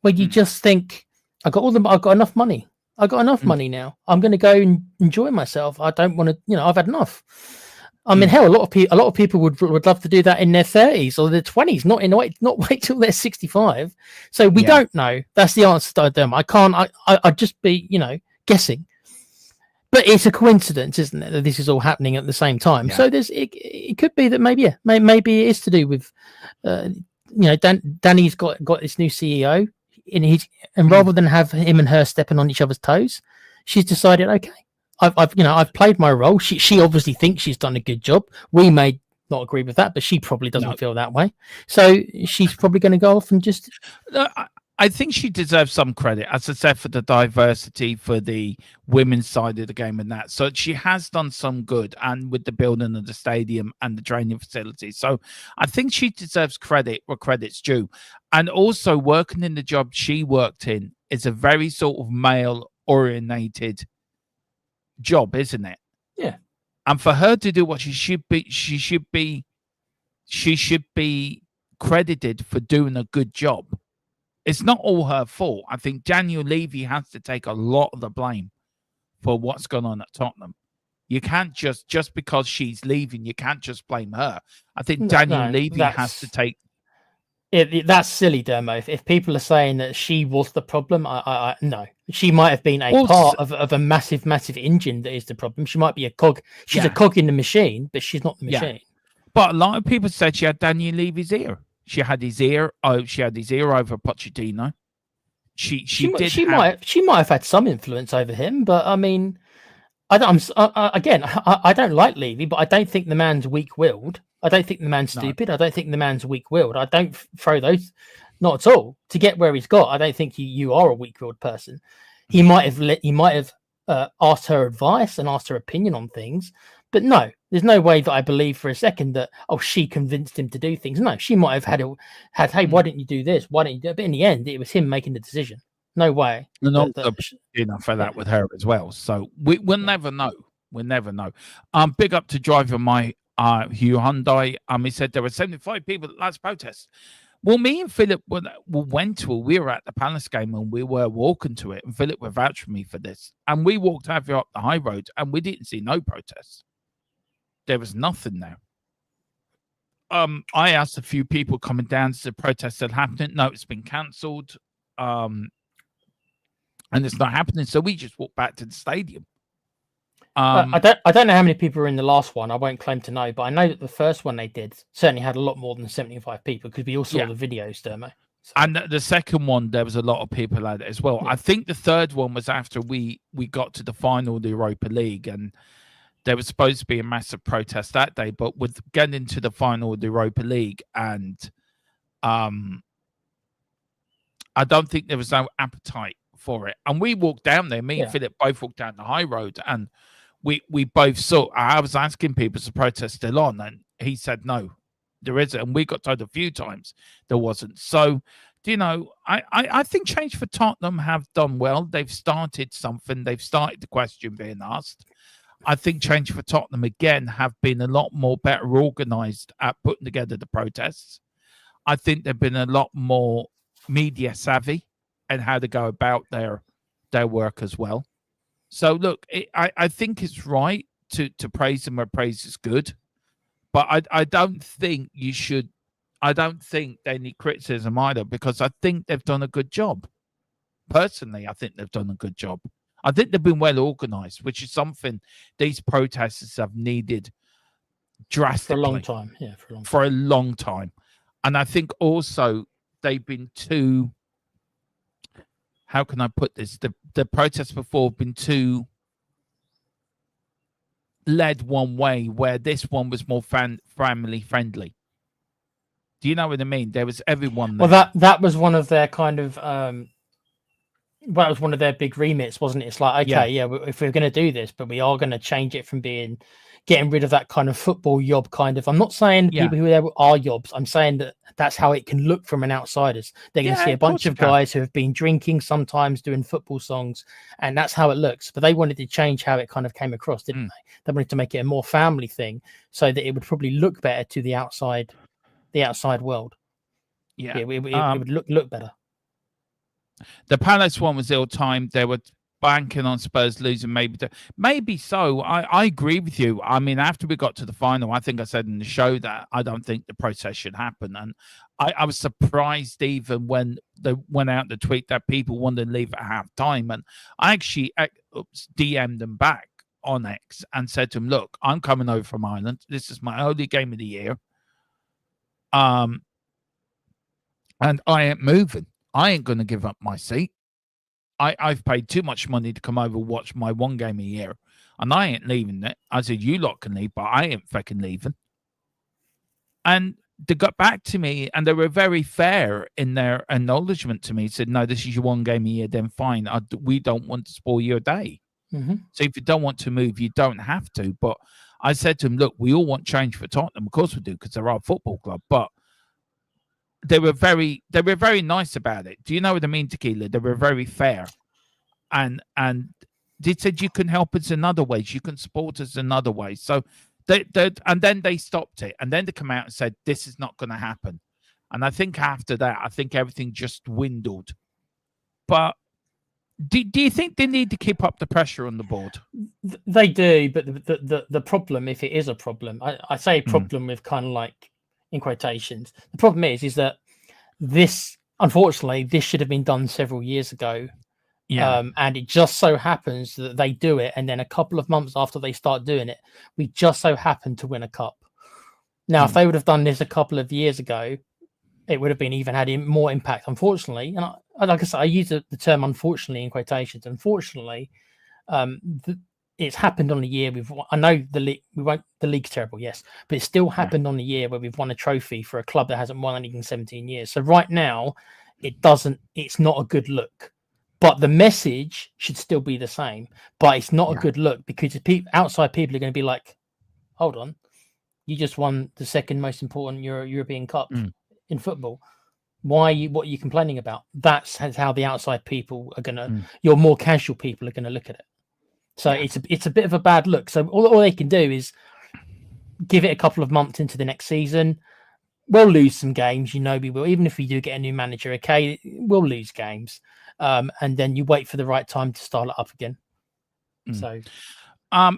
S3: where you just think, I've got enough money. I've got enough money now. I'm going to go and enjoy myself. I don't want to, I've had enough. I mean, hell, a lot of people would love to do that in their 30s or their 20s, not wait till they're 65. So we don't know. That's the answer to them. I'd just be, guessing. But it's a coincidence, isn't it, that this is all happening at the same time? Yeah. So it could be that maybe it is to do with, Danny's got this new CEO and rather than have him and her stepping on each other's toes, she's decided, okay, I've played my role. She obviously thinks she's done a good job. We may not agree with that, but she probably doesn't feel that way. So she's probably going to go off and just.
S2: I think she deserves some credit, as I said, for the diversity, for the women's side of the game and that. So she has done some good, and with the building of the stadium and the training facilities. So I think she deserves credit where credit's due. And also working in the job she worked in is a very sort of male-orientated job, isn't it?
S3: Yeah.
S2: And for her to do what she should be credited for doing a good job. It's not all her fault. I think Daniel Levy has to take a lot of the blame for what's going on at Tottenham. You can't just because she's leaving, you can't just blame her. I think Daniel Levy has to take.
S3: That's silly, Dermo. If people are saying that she was the problem, I no. She might have been a part of a massive engine that is the problem. She might be a cog. She's a cog in the machine, but she's not the machine.
S2: But a lot of people said she had Daniel Levy's ear. She had his ear. She had his ear over Pochettino. She might have had some influence over him, but I mean, I don't like Levy, but I don't think the man's weak-willed. I don't think the man's stupid. I don't think the man's weak-willed. I don't throw those, not at all. To get where he's got, I don't think you are a weak-willed person. He might have asked her advice and asked her opinion on things, but no, there's no way that I believe for a second that she convinced him to do things. No, she might have had hey, why didn't you do this? Why didn't you do it? But in the end, it was him making the decision. No way. And for that with her as well. So we'll never know. We'll never know. Big up to driver my Hugh Hyundai. He said there were 75 people at last protest. Well, me and Philip we were at the Palace game and we were walking to it, and Philip would vouch for me for this. And we walked over up the high road and we didn't see no protests. There was nothing there. I asked a few people coming down to the protests that happening. No, it's been cancelled. And it's not happening. So we just walked back to the stadium.
S3: I don't know how many people were in the last one. I won't claim to know, but I know that the first one they did certainly had a lot more than 75 people because we all saw the videos, Dermo. So,
S2: And the second one, there was a lot of people at it as well.
S3: Yeah.
S2: I think the third one was after we got to the final of the Europa League, and there was supposed to be a massive protest that day. But with getting to the final of the Europa League, and I don't think there was no appetite for it. And we walked down there. Me and Philip both walked down the high road, and we both saw. I was asking people, is the protest still on? And he said no, there isn't. And we got told a few times there wasn't. So, you know, I think Change for Tottenham have done well. They've started something. They've started the question being asked. I think Change for Tottenham again have been a lot more better organised at putting together the protests. I think they've been a lot more media savvy and how to go about their work as well. So look, I think it's right to praise them where praise is good, but I don't think you should. I don't think they need criticism either, because I think they've done a good job. Personally, I think they've done a good job. I think they've been well organised, which is something these protesters have needed drastically
S3: for a long time. Yeah,
S2: for a long time. And I think also they've been too, how can I put this? The protests before have been too led one way, where this one was more family friendly. Do you know what I mean? There was everyone there.
S3: Well, that was one of their kind of that was one of their big remits, wasn't it? It's like, okay, if we're going to do this, but we are going to change it from getting rid of that kind of football yob kind of. I'm not saying the people who are there are yobs. I'm saying that that's how it can look from an outsider's. They're going to see a bunch of guys who have been drinking, sometimes doing football songs, and that's how it looks. But they wanted to change how it kind of came across, didn't they? They wanted to make it a more family thing, so that it would probably look better to the outside world. It would look better.
S2: The Palace one was ill-timed. They were banking on Spurs losing, maybe so. I agree with you. I mean, after we got to the final, I think I said in the show that I don't think the process should happen. And I was surprised even when they went out the tweet that people wanted to leave at half-time. And I actually DM'd them back on X and said to them, look, I'm coming over from Ireland. This is my only game of the year. And I ain't moving. I ain't going to give up my seat. I've paid too much money to come over and watch my one game a year, and I ain't leaving it. I said, you lot can leave, but I ain't fucking leaving. And they got back to me, and they were very fair in their acknowledgement to me. Said, no, this is your one game a year, then fine. We don't want to spoil your day. So if you don't want to move, you don't have to. But I said to them, look, we all want change for Tottenham. Of course we do, because they're our football club. But they were very nice about it. Do you know what I mean, Tequila? They were very fair, and they said you can help us in other ways, you can support us in other ways. So and then they stopped it, and then they come out and said this is not going to happen. And I think after that, I think everything just dwindled. But do you think they need to keep up the pressure on the board?
S3: They do, but the problem, if it is a problem, I say problem with kind of like in quotations. The problem is that this, unfortunately, this should have been done several years ago. And it just so happens that they do it, and then a couple of months after they start doing it, we just so happen to win a cup. Now, if they would have done this a couple of years ago, it would have been even had more impact. Unfortunately, and like I said, I use the term "unfortunately" in quotations. Unfortunately, it's happened on a year I know the league. The league's terrible, yes, but it still happened on a year where we've won a trophy for a club that hasn't won anything in 17 years. So right now, it's not a good look. But the message should still be the same. But it's not a good look, because outside people are going to be like, hold on, you just won the second most important European Cup in football. What are you complaining about? That's how the outside people are going to, your more casual people are going to look at it. So it's a bit of a bad look. So all they can do is give it a couple of months into the next season. We'll lose some games, we will. Even if we do get a new manager, okay, we'll lose games. And then you wait for the right time to start it up again. So,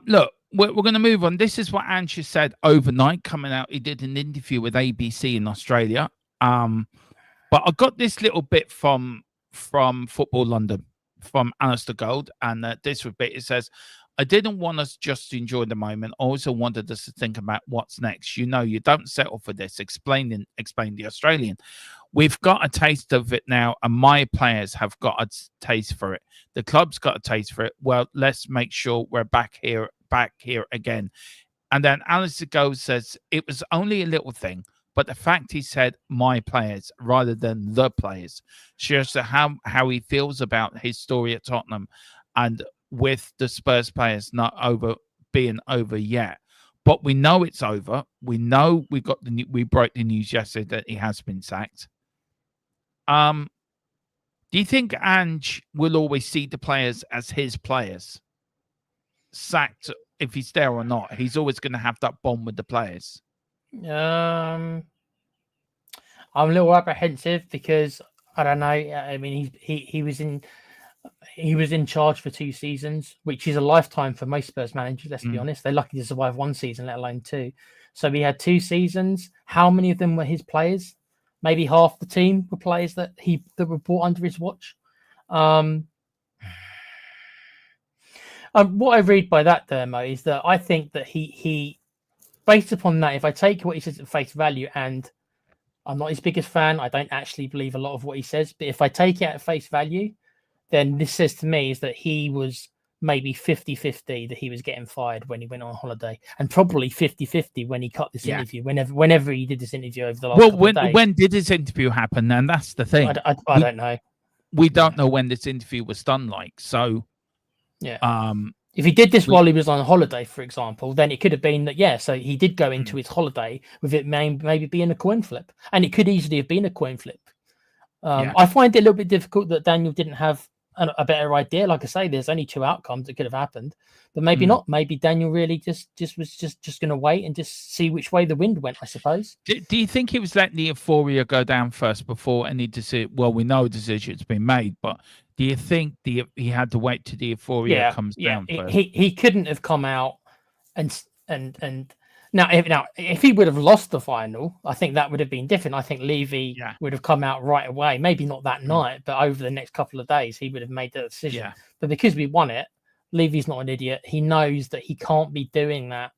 S2: look, we're going to move on. This is what Ansha said overnight coming out. He did an interview with ABC in Australia. But I got this little bit from Football London, from Alistair Gold, and this bit, it says, I didn't want us just to enjoy the moment. I also wanted us to think about what's next. You don't settle for this. Explain the Australian. We've got a taste of it now, and my players have got a taste for it. The club's got a taste for it. Well, let's make sure we're back here again. And then Alistair Goes says it was only a little thing, but the fact he said my players rather than the players shows how he feels about his story at Tottenham, and with the Spurs players not being over yet. But we know it's over. We know we broke the news yesterday that he has been sacked. Do you think Ange will always see the players as his players? Sacked if he's there or not, he's always going to have that bond with the players.
S3: I'm a little apprehensive because I don't know. I mean, he was in charge for 2 seasons, which is a lifetime for most Spurs managers. Let's be honest; they're lucky to survive 1 season, let alone 2. So he had 2 seasons. How many of them were his players? Maybe half the team were players that were brought under his watch. What I read by that, Dermo, is that I think that he based upon that, if I take what he says at face value, and I'm not his biggest fan, I don't actually believe a lot of what he says, but if I take it at face value, then this says to me is that he was maybe 50-50 that he was getting fired when he went on holiday, and probably 50-50 when he cut this interview, whenever he did this interview over the last couple of days.
S2: When did this interview happen? And that's the thing.
S3: I don't know.
S2: We don't know when this interview was done, so...
S3: Yeah. If he did this while he was on holiday, for example, then it could have been that, so he did go into his holiday with it maybe being a coin flip. And it could easily have been a coin flip. I find it a little bit difficult that Daniel didn't have a better idea. Like I say, there's only 2 outcomes that could have happened. But maybe not. Maybe Daniel really just was going to wait and just see which way the wind went, I suppose.
S2: Do you think he was letting the euphoria go down first before any decision? Well, we know a decision's been made, but do you think he had to wait till the euphoria comes down first?
S3: He couldn't have come out and now if he would have lost the final, I think that would have been different. I think Levy would have come out right away. Maybe not that night, but over the next couple of days, he would have made that decision. Yeah. But because we won it, Levy's not an idiot. He knows that he can't be doing that.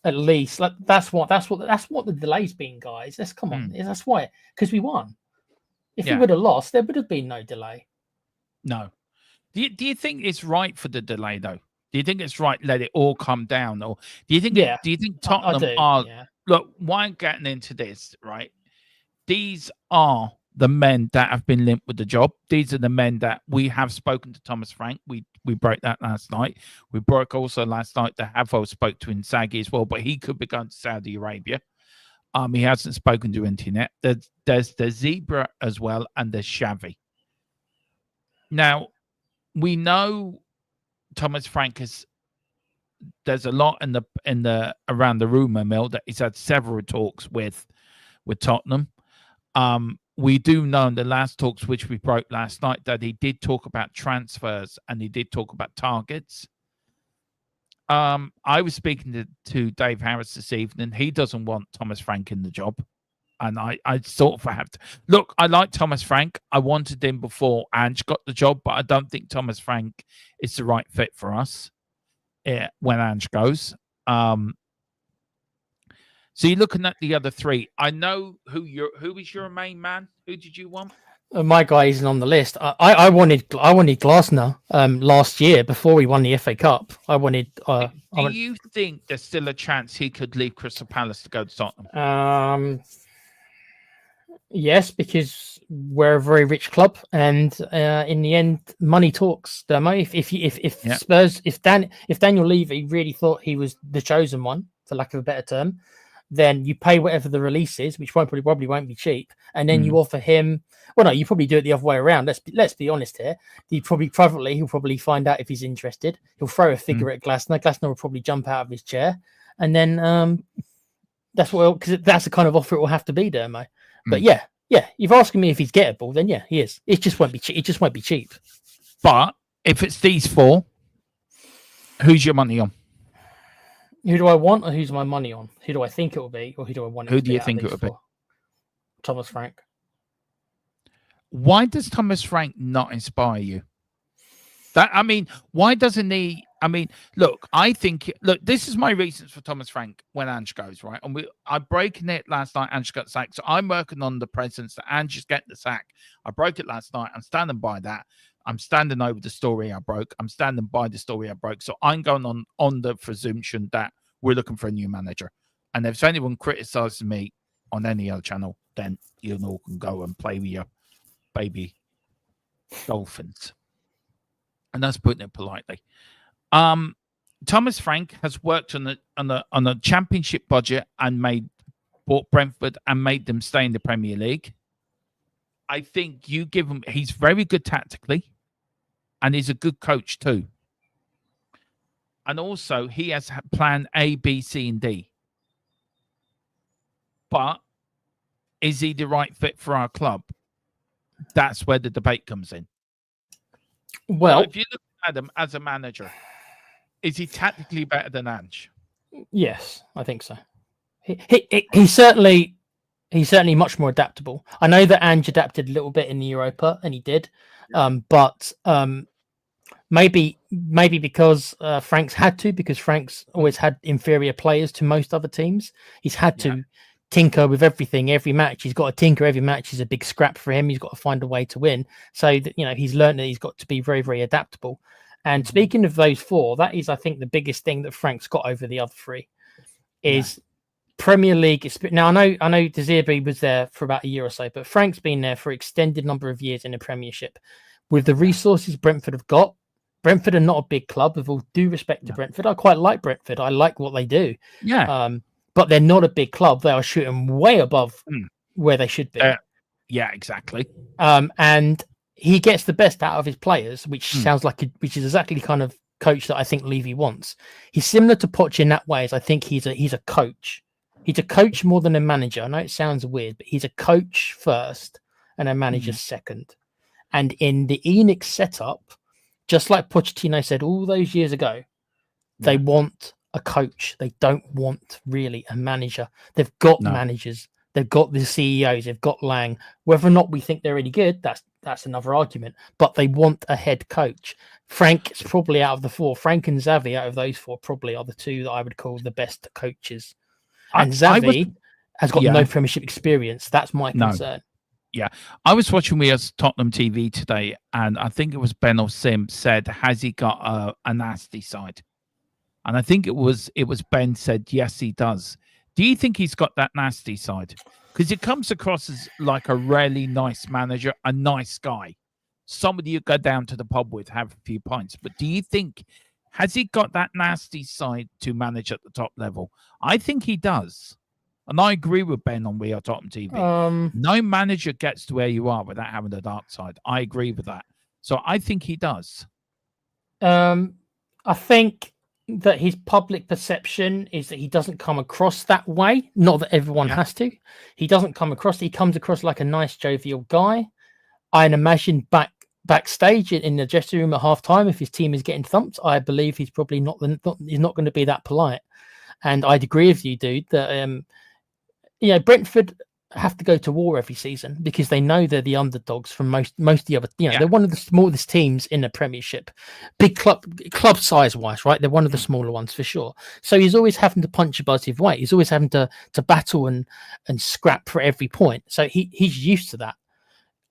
S3: At least that's what the delay's been, guys. Come on. That's why, because we won. If he would have lost, there would have been no delay.
S2: No. Do you think it's right for the delay though? Do you think it's right? Let it all come down, or do you think? Do you think Tottenham are? Yeah. Look, why I'm getting into this, right? These are the men that have been linked with the job. These are the men that we have spoken to Thomas Frank. We broke that last night. We broke also last night that Havo spoke to Inzaghi as well, but he could be going to Saudi Arabia. He hasn't spoken to Internet. There's the Zebra as well, and there's Xavi. Now, we know Thomas Frank there's a lot in the around the rumor mill that he's had several talks with Tottenham. We do know in the last talks, which we broke last night, that he did talk about transfers and he did talk about targets. I was speaking to Dave Harris this evening. He doesn't want Thomas Frank in the job. And I sort of have to look. I like Thomas Frank. I wanted him before Ange got the job, but I don't think Thomas Frank is the right fit for us when Ange goes. So you're looking at the other 3. I know who is your main man. Who did you want?
S3: My guy isn't on the list. I wanted Glasner last year before we won the FA Cup. Do
S2: you think there's still a chance he could leave Crystal Palace to go to Tottenham?
S3: Yes, because we're a very rich club, and in the end, money talks. If Spurs, if Daniel Levy really thought he was the chosen one, for lack of a better term, then you pay whatever the release is, which probably won't be cheap, and then you offer him. Well, no, you probably do it the other way around. Let's be honest here. He'll probably find out if he's interested. He'll throw a figure at Glasner. Glasner will probably jump out of his chair, and then that's because that's the kind of offer it will have to be, Dermo. But yeah, you've asked me if he's gettable, then yeah, he is. It just won't be cheap. It just won't be cheap.
S2: But if it's these 4, who's your money on?
S3: Who do I want, or who's my money on? Who do I think it will be, or who do I want?
S2: Who do you think it will be?
S3: Thomas Frank.
S2: Why does Thomas Frank not inspire you? That I mean, why doesn't he? I mean, look, I think this is my reasons for Thomas Frank when Ange goes, right? And I broken it last night, Ange got sacked. So I'm working on the presence that Ange is getting the sack. I broke it last night. I'm standing by that. I'm standing over the story I broke. I'm standing by the story I broke. So I'm going on the presumption that we're looking for a new manager. And if anyone criticizes me on any other channel, then you all can go and play with your baby dolphins. And that's putting it politely. Thomas Frank has worked on a championship budget and bought Brentford and made them stay in the Premier League. I think you give him, he's very good tactically, and he's a good coach too. And also, he has plan A, B, C, and D. But is he the right fit for our club? That's where the debate comes in.
S3: Well,
S2: if you look at him as a manager, is he tactically better than Ange?
S3: Yes, I think so. He's certainly much more adaptable. I know that Ange adapted a little bit in the Europa, and he did, but maybe because Frank's had to, because Frank's always had inferior players to most other teams. He's had to tinker with everything every match. He's got to tinker every match. Is a big scrap for him. He's got to find a way to win. So that, he's learned that he's got to be very, very adaptable. And speaking of those four, that is, I think, the biggest thing that Frank's got over the other three is Premier League. Now, I know De Zerbi was there for about a year or so, but Frank's been there for an extended number of years in the Premiership. With the resources Brentford have got, Brentford are not a big club. With all due respect to Brentford, I quite like Brentford. I like what they do.
S2: Yeah.
S3: But they're not a big club. They are shooting way above where they should be.
S2: Yeah, exactly.
S3: And he gets the best out of his players, which sounds like which is exactly the kind of coach that I think Levy wants. He's similar to Poch in that way, as I think he's a coach. He's a coach more than a manager. I know it sounds weird, but he's a coach first and a manager second. And in the Enix setup, just like Pochettino said all those years ago, they want a coach. They don't want really a manager. They've got managers. They've got the CEOs. They've got Lang. Whether or not we think they're any good, that's another argument. But they want a head coach. Frank is probably out of the four. Frank and Xavi out of those four probably are the two that I would call the best coaches. And Xavi has got no Premiership experience. That's my concern.
S2: Yeah, I was watching Tottenham TV today, and I think it was Ben or Sim said, "Has he got a nasty side?" And I think it was Ben said, "Yes, he does." Do you think he's got that nasty side? Because it comes across as like a really nice manager, a nice guy, somebody you go down to the pub with, have a few pints. But do you think has he got that nasty side to manage at the top level? I think he does. And I agree with Ben on We Are Tottenham TV. No manager gets to where you are without having the dark side. I agree with that. So I think he does.
S3: I think that his public perception is that he doesn't come across that way. Not that everyone has to. He doesn't come across. He comes across like a nice, jovial guy. I'd imagine backstage in the dressing room at halftime, if his team is getting thumped, I believe he's probably he's not going to be that polite. And I'd agree with you, dude, that Brentford have to go to war every season because they know they're the underdogs from most of the other. They're one of the smallest teams in the Premiership, big club size wise, right? They're one of the smaller ones for sure. So he's always having to punch above his weight. He's always having to battle and scrap for every point. So he's used to that.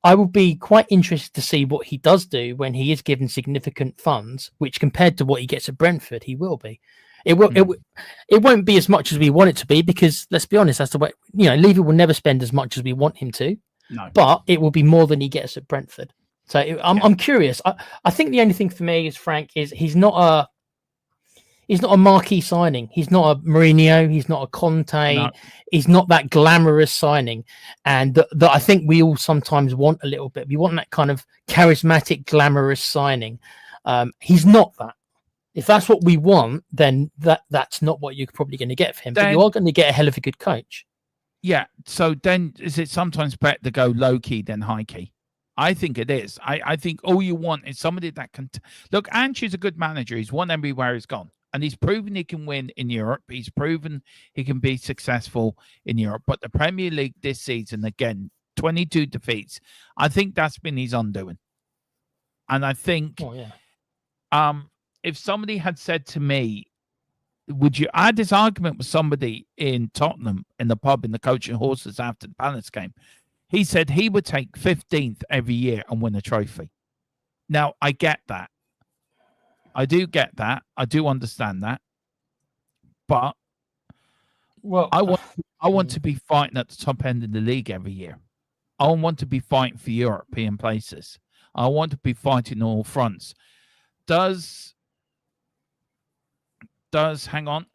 S3: I will be quite interested to see what he does do when he is given significant funds, which compared to what he gets at Brentford, he will be. It won't be as much as we want it to be because, let's be honest, that's the way. Levy will never spend as much as we want him to. No. But it will be more than he gets at Brentford. So I'm curious. I think the only thing for me is Frank is he's not a marquee signing. He's not a Mourinho. He's not a Conte. No. He's not that glamorous signing, and that I think we all sometimes want a little bit. We want that kind of charismatic, glamorous signing. He's not that. If that's what we want, then that's not what you're probably going to get for him. But you are going to get a hell of a good coach. Yeah.
S2: So then is it sometimes better to go low key than high key? I think it is. I think all you want is somebody that can... Look, Ange is a good manager. He's won everywhere he's gone. And he's proven he can win in Europe. He's proven he can be successful in Europe. But the Premier League this season, again, 22 defeats. I think that's been his undoing. And I think... if somebody had said to me, would you? I had this argument with somebody in Tottenham in the pub in the Coach and Horses after the Palace game. He said he would take 15th every year and win a trophy. Now, I get that. I do get that. I do understand that. But
S3: Well,
S2: I want to be fighting at the top end of the league every year. I want to be fighting for European places. I want to be fighting on all fronts. Does hang on.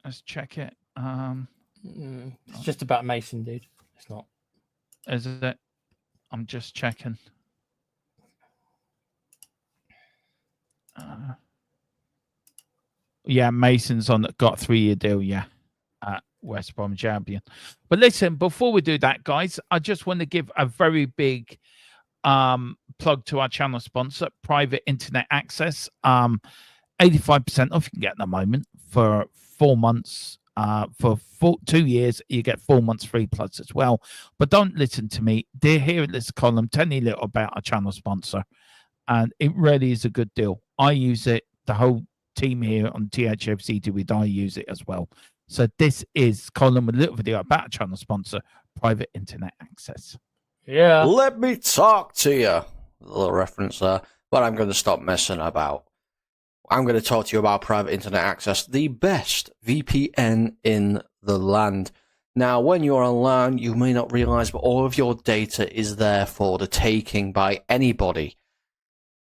S2: Let's check it.
S3: it's just about Mason, dude. It's not.
S2: Is it? I'm just checking. Yeah, Mason's got a 3-year deal. Yeah, at West Bromwich Albion. But listen, before we do that, guys, I just want to give a very big plug to our channel sponsor, Private Internet Access. 85% off you can get at the moment for 4 months. For 2 years, you get 4 months free plus as well. But don't listen to me. They're here at this column. Tell you a little about our channel sponsor. And it really is a good deal. I use it. The whole team here on THFC Do We Die use it as well. So this is column with a little video about our channel sponsor, Private Internet Access.
S3: Yeah.
S4: Let me talk to you. A little reference there. But I'm going to stop messing about. I'm going to talk to you about Private Internet Access, the best VPN in the land. Now, when you're online, you may not realize, but all of your data is there for the taking by anybody.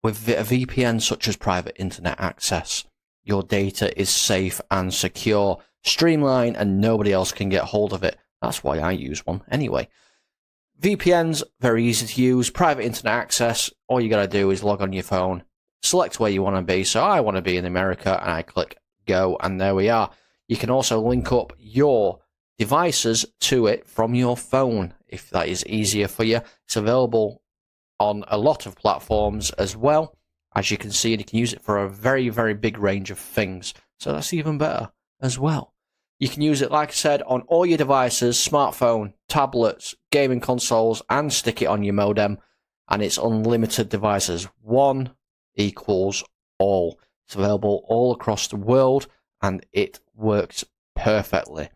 S4: With a VPN such as Private Internet Access, your data is safe and secure, streamlined, and nobody else can get hold of it. That's why I use one anyway. VPN's very easy to use. Private Internet Access, all you got to do is log on your phone, select where you want to be. So I want to be in America, and I click go, and there we are. You can also link up your devices to it from your phone if that is easier for you. It's available on a lot of platforms as well. As you can see, and you can use it for a very, very big range of things. So that's even better as well. You can use it, like I said, on all your devices, smartphone, tablets, gaming consoles, and stick it on your modem. And it's unlimited devices. One equals all. It's available all across the world, and it works perfectly.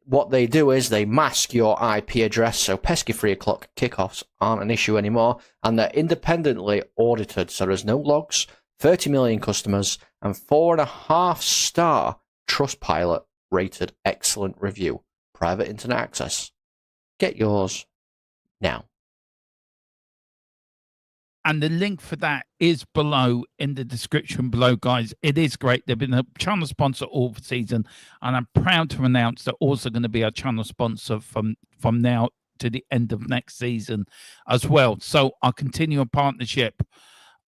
S4: What they do is they mask your IP address, so pesky 3 o'clock kickoffs aren't an issue anymore, and they're independently audited, so there's no logs, 30 million customers, and 4.5-star Trustpilot rated excellent review. Private Internet Access. Get yours now.
S2: And the link for that is below in the description below, guys. It is great. They've been a channel sponsor all season, and I'm proud to announce they're also going to be a channel sponsor from now to the end of next season as well. So I'll continue a partnership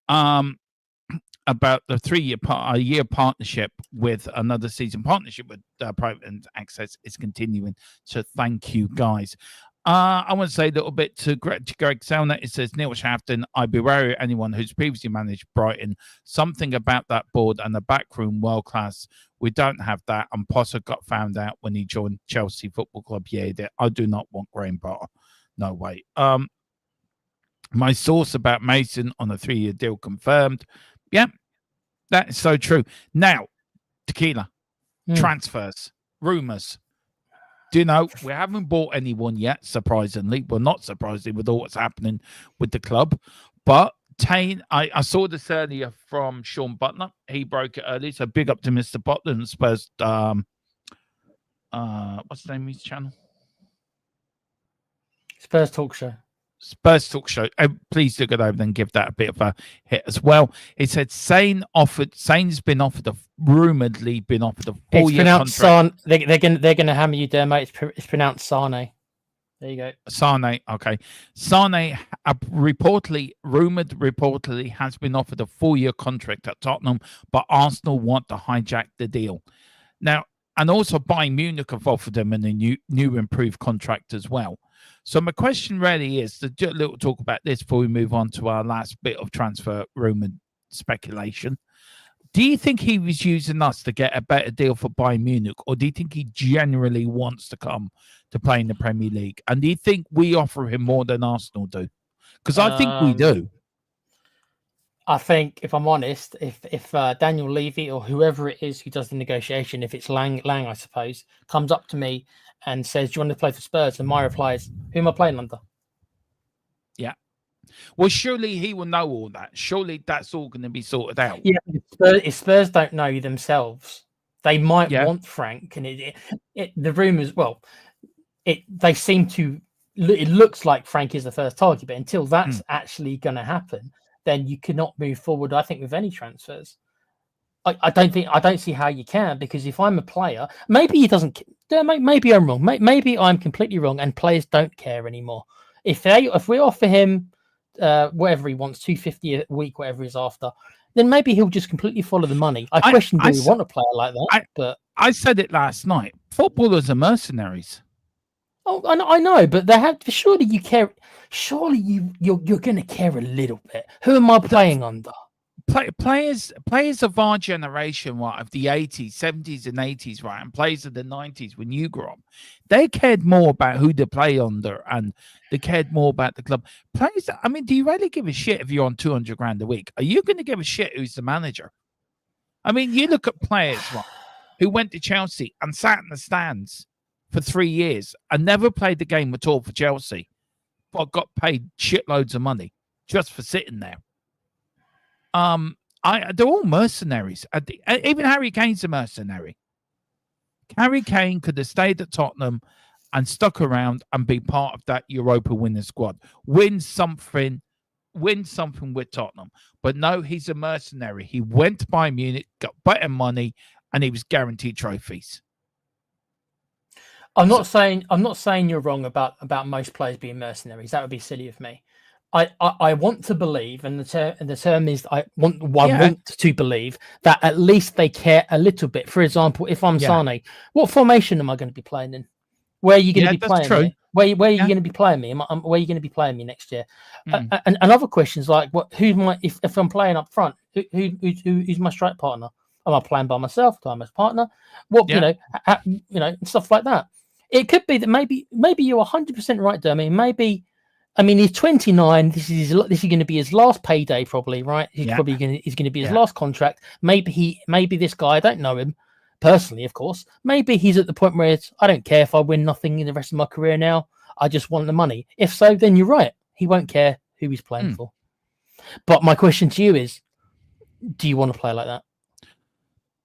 S2: about the 3-year partnership with another season. Partnership with Private Access is continuing. So thank you, guys. I want to say a little bit to Greg Selner. It says, Neil Shafton, I'd be wary of anyone who's previously managed Brighton. Something about that board and the backroom world class. We don't have that. And Potter got found out when he joined Chelsea Football Club. Yeah, I do not want Graham Potter. No way. My source about Mason on a 3-year deal confirmed. Yeah, that is so true. Now, Tequila, transfers, rumours. Do you know, we haven't bought anyone yet, surprisingly. Well, not surprisingly with all what's happening with the club. But Tane, I saw this earlier from Sean Butler. He broke it early. So big up to Mr. Butler and Spurs. What's the name of his channel?
S3: Spurs Talk Show.
S2: Spurs Talk Show. Please do go over and give that a bit of a hit as well. He said Sane's been offered rumoredly been offered a 4-year contract.
S3: They're gonna hammer you there, mate. It's pronounced Sane. There you go.
S2: Sane. Okay. Sane reportedly has been offered a 4-year contract at Tottenham, but Arsenal want to hijack the deal. Now, and also Bayern Munich have offered him a new improved contract as well. So my question really is to do a little talk about this before we move on to our last bit of transfer rumor speculation. Do you think he was using us to get a better deal for Bayern Munich, or do you think he generally wants to come to play in the Premier League? And do you think we offer him more than Arsenal do? Because I think we do.
S3: I think, if I'm honest, if Daniel Levy or whoever it is who does the negotiation, if it's Lang, I suppose, comes up to me and says, "Do you want to play for Spurs?" and my reply is, "Who am I playing under?"
S2: Yeah. Well, surely he will know all that. Surely that's all going to be sorted out.
S3: Yeah, if Spurs don't know themselves, they might
S2: Yeah.
S3: want Frank, and the rumors. Well, they seem to. It looks like Frank is the first target, but until that's actually going to happen, then you cannot move forward. I think with any transfers. I don't see how you can, because if I'm a player, maybe he doesn't. Maybe I'm wrong. Maybe I'm completely wrong, and players don't care anymore. If we offer him whatever he wants, 250 a week, whatever he's after, then maybe he'll just completely follow the money. I question, do we want a player like that? But
S2: I said it last night. Footballers are mercenaries.
S3: Oh, I know, but they have. Surely you care. Surely you're going to care a little bit. Who am I playing under?
S2: Players of our generation, right, of the 80s, 70s, and 80s, right, and players of the 90s when you grew up, they cared more about who to play under, and they cared more about the club. Players, I mean, do you really give a shit if you're on 200 grand a week? Are you going to give a shit who's the manager? I mean, you look at players, right, who went to Chelsea and sat in the stands for 3 years and never played the game at all for Chelsea, but got paid shitloads of money just for sitting there. They're all mercenaries. Even Harry Kane's a mercenary. Harry Kane could have stayed at Tottenham and stuck around and be part of that Europa winning squad, win something with Tottenham. But no, he's a mercenary. He went to Bayern Munich, got better money, and he was guaranteed trophies.
S3: I'm not saying you're wrong about most players being mercenaries. That would be silly of me. I want to believe, and the term is I want to believe that at least they care a little bit. For example, if I'm Sane, what formation am I going to be playing in? Where are you going to be playing me? Where are you going to be playing me? Where are you going to be playing me next year? And other questions like, if I'm playing up front, who's my strike partner? Am I playing by myself? Do I have a partner? Stuff like that. It could be that maybe you're 100% right, Dermy. He's 29. This is going to be his last payday, probably, right? He's going to be his last contract. Maybe this guy, I don't know him personally, of course. Maybe he's at the point where I don't care if I win nothing in the rest of my career now. I just want the money. If so, then you're right. He won't care who he's playing for. But my question to you is, do you want to play like that?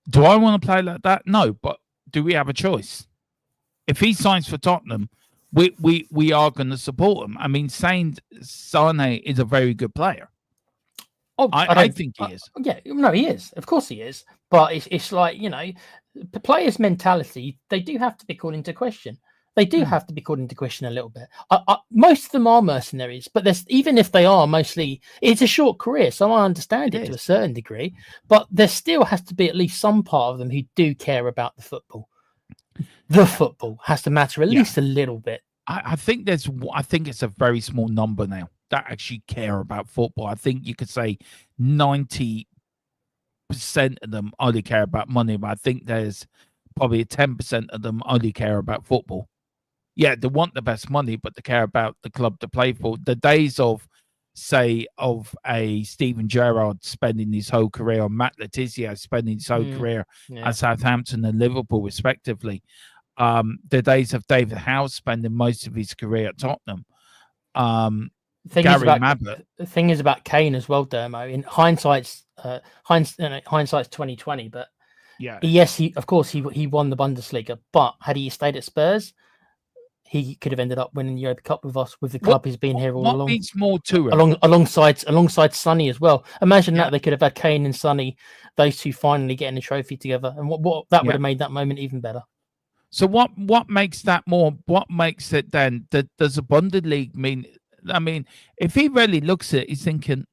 S2: Do I want to play like that? No, but do we have a choice? If he signs for Tottenham, we are going to support him. I mean, Sane is a very good player. Oh, I think he is.
S3: Yeah, no, he is. Of course he is. But it's like, the players' mentality, they do have to be called into question. They do have to be called into question a little bit. Most of them are mercenaries, but even if they are mostly, it's a short career, so I understand it to a certain degree. But there still has to be at least some part of them who do care about the football. The football has to matter at least a little bit.
S2: I think it's a very small number now that actually care about football. I think you could say 90% of them only care about money, but I think there's probably 10% of them only care about football. Yeah, they want the best money, but they care about the club to play for. The days of a Steven Gerrard spending his whole career, or Matt Letizia spending his whole career at Southampton and Liverpool, respectively. The days of David Howe spending most of his career at Tottenham.
S3: The thing is about Kane as well, Dermo. In hindsight's 2020, but he won the Bundesliga. But had he stayed at Spurs, he could have ended up winning the Europa Cup with us, with the club he's been here all along.
S2: What means more to him?
S3: Alongside Sonny as well. Imagine that they could have had Kane and Sonny, those two finally getting a trophy together, and what that would have made that moment even better.
S2: So what makes that more? What makes it then? Does a Bundesliga mean? I mean, if he really looks at it, he's thinking,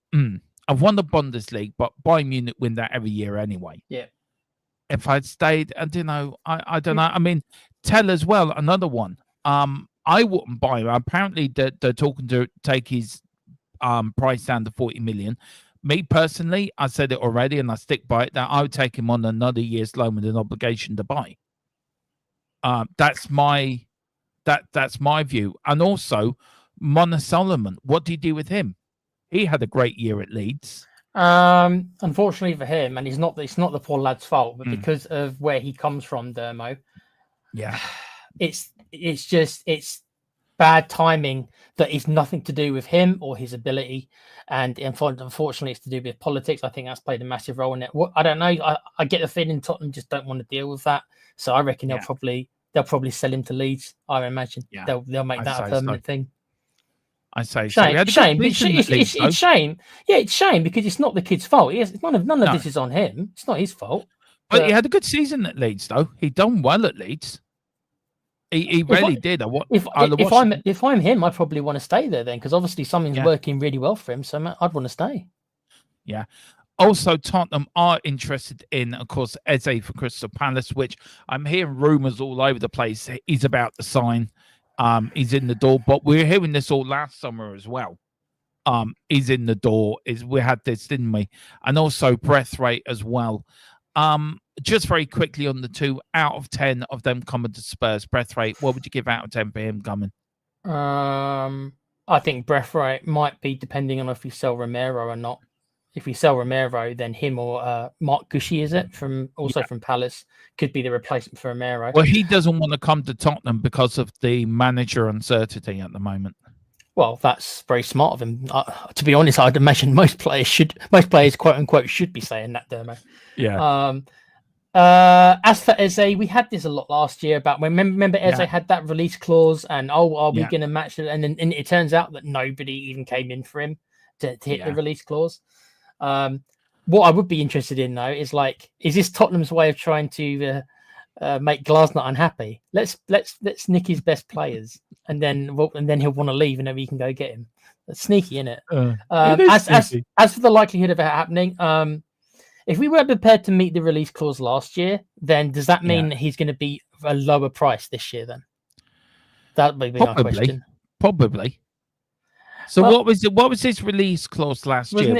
S2: I've won the Bundesliga, but Bayern Munich win that every year anyway.
S3: Yeah.
S2: If I'd stayed, I don't know. I don't know. I mean, Tell as well, another one. I wouldn't buy him. Apparently, they're talking to take his price down to 40 million. Me personally, I said it already, and I stick by it, that I would take him on another year's loan with an obligation to buy. That's my view. And also, Mona Solomon, what do you do with him? He had a great year at Leeds.
S3: Unfortunately for him, and it's not the poor lad's fault, but because of where he comes from, Dermo,
S2: Yeah.
S3: it's bad timing that is nothing to do with him or his ability, and unfortunately it's to do with politics. I think that's played a massive role in it. I don't know. I get the feeling Tottenham just don't want to deal with that, so I reckon they'll probably sell him to Leeds. I imagine they'll make that a permanent thing.
S2: I say
S3: shame.
S2: So.
S3: Shame. It's shame. Yeah, it's shame because it's not the kid's fault. None of this is on him. It's not his fault.
S2: But he had a good season at Leeds, though. He done well at Leeds. He really did.
S3: If I'm him, I probably want to stay there then, because obviously something's working really well for him. So I'd want to stay.
S2: Yeah. Also, Tottenham are interested in, of course, Eze for Crystal Palace, which I'm hearing rumours all over the place. He's about to sign. He's in the door, but we were hearing this all last summer as well. He's in the door. We had this, didn't we? And also Breathwaite as well. Just very quickly on the 2 out of 10 of them coming to Spurs. Breathwaite, what would you give out of 10 for him coming?
S3: I think Breathwaite might be depending on if we sell Romero or not. If we sell Romero, then him or Mark Gushy, is it from Palace, could be the replacement for Romero.
S2: Well, he doesn't want to come to Tottenham because of the manager uncertainty at the moment.
S3: Well, that's very smart of him. To be honest, I'd imagine most players, quote unquote, should be saying that, Dermo.
S2: Yeah.
S3: As for Eze, we had this a lot last year about when remember Eze had that release clause, and are we going to match it? And then it turns out that nobody even came in for him to hit the release clause. What I would be interested in though is is this Tottenham's way of trying to make Glasner unhappy? Let's nick his best players, and then he'll want to leave, and then we can go get him. That's sneaky, isn't it? As for the likelihood of it happening, if we were prepared to meet the release clause last year, then does that mean that he's going to be a lower price this year? Then that would be my question.
S2: Probably. So what was his release clause last year?